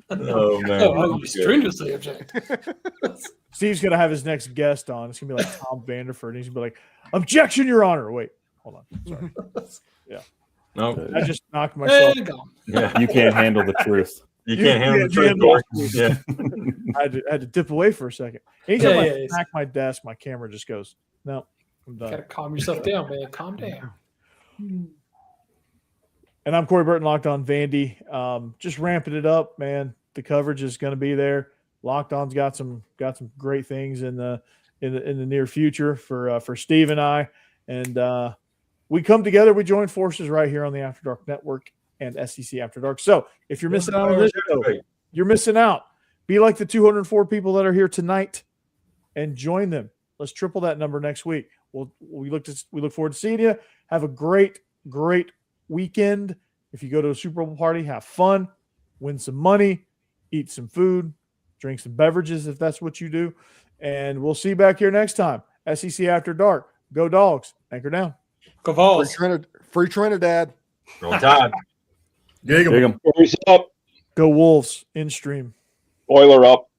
S3: Oh man.
S7: Oh, you strenuously object.
S1: Steve's gonna have his next guest on. It's gonna be like Tom Vanderford. He's gonna be like, "Objection, Your Honor." Wait, hold on. Sorry,
S3: No.
S1: I just knocked myself.
S7: And gone.
S3: Yeah.
S4: You can't handle the truth.
S3: You can't handle the
S1: can't
S3: truth, Corey.
S1: handle
S3: Yeah.
S1: I had to dip away for a second. Anytime I
S7: Yeah.
S1: smack my desk, my camera just goes, "No, I'm done."
S7: Gotta calm yourself down, man. Calm down.
S1: And I'm Corey Burton, Locked On Vandy. Just ramping it up, man. The coverage is going to be there. Locked On's got some great things in the near future for Steve and I. And we come together. We join forces right here on the After Dark Network and SEC After Dark. So if you're missing out on this show, you're missing out. Be like the 204 people that are here tonight and join them. Let's triple that number next week. We look forward to seeing you. Have a great weekend. If you go to a Super Bowl party, have fun, win some money, eat some food, drink some beverages if that's what you do. And we'll see you back here next time. SEC After Dark. Go Dogs. Anchor down.
S7: Go Vols.
S2: Free Trinidad.
S3: Roll Tide.
S5: Dig 'em.
S4: Dig 'em.
S6: Warriors up,
S1: Go Wolves. In stream.
S6: Oiler up.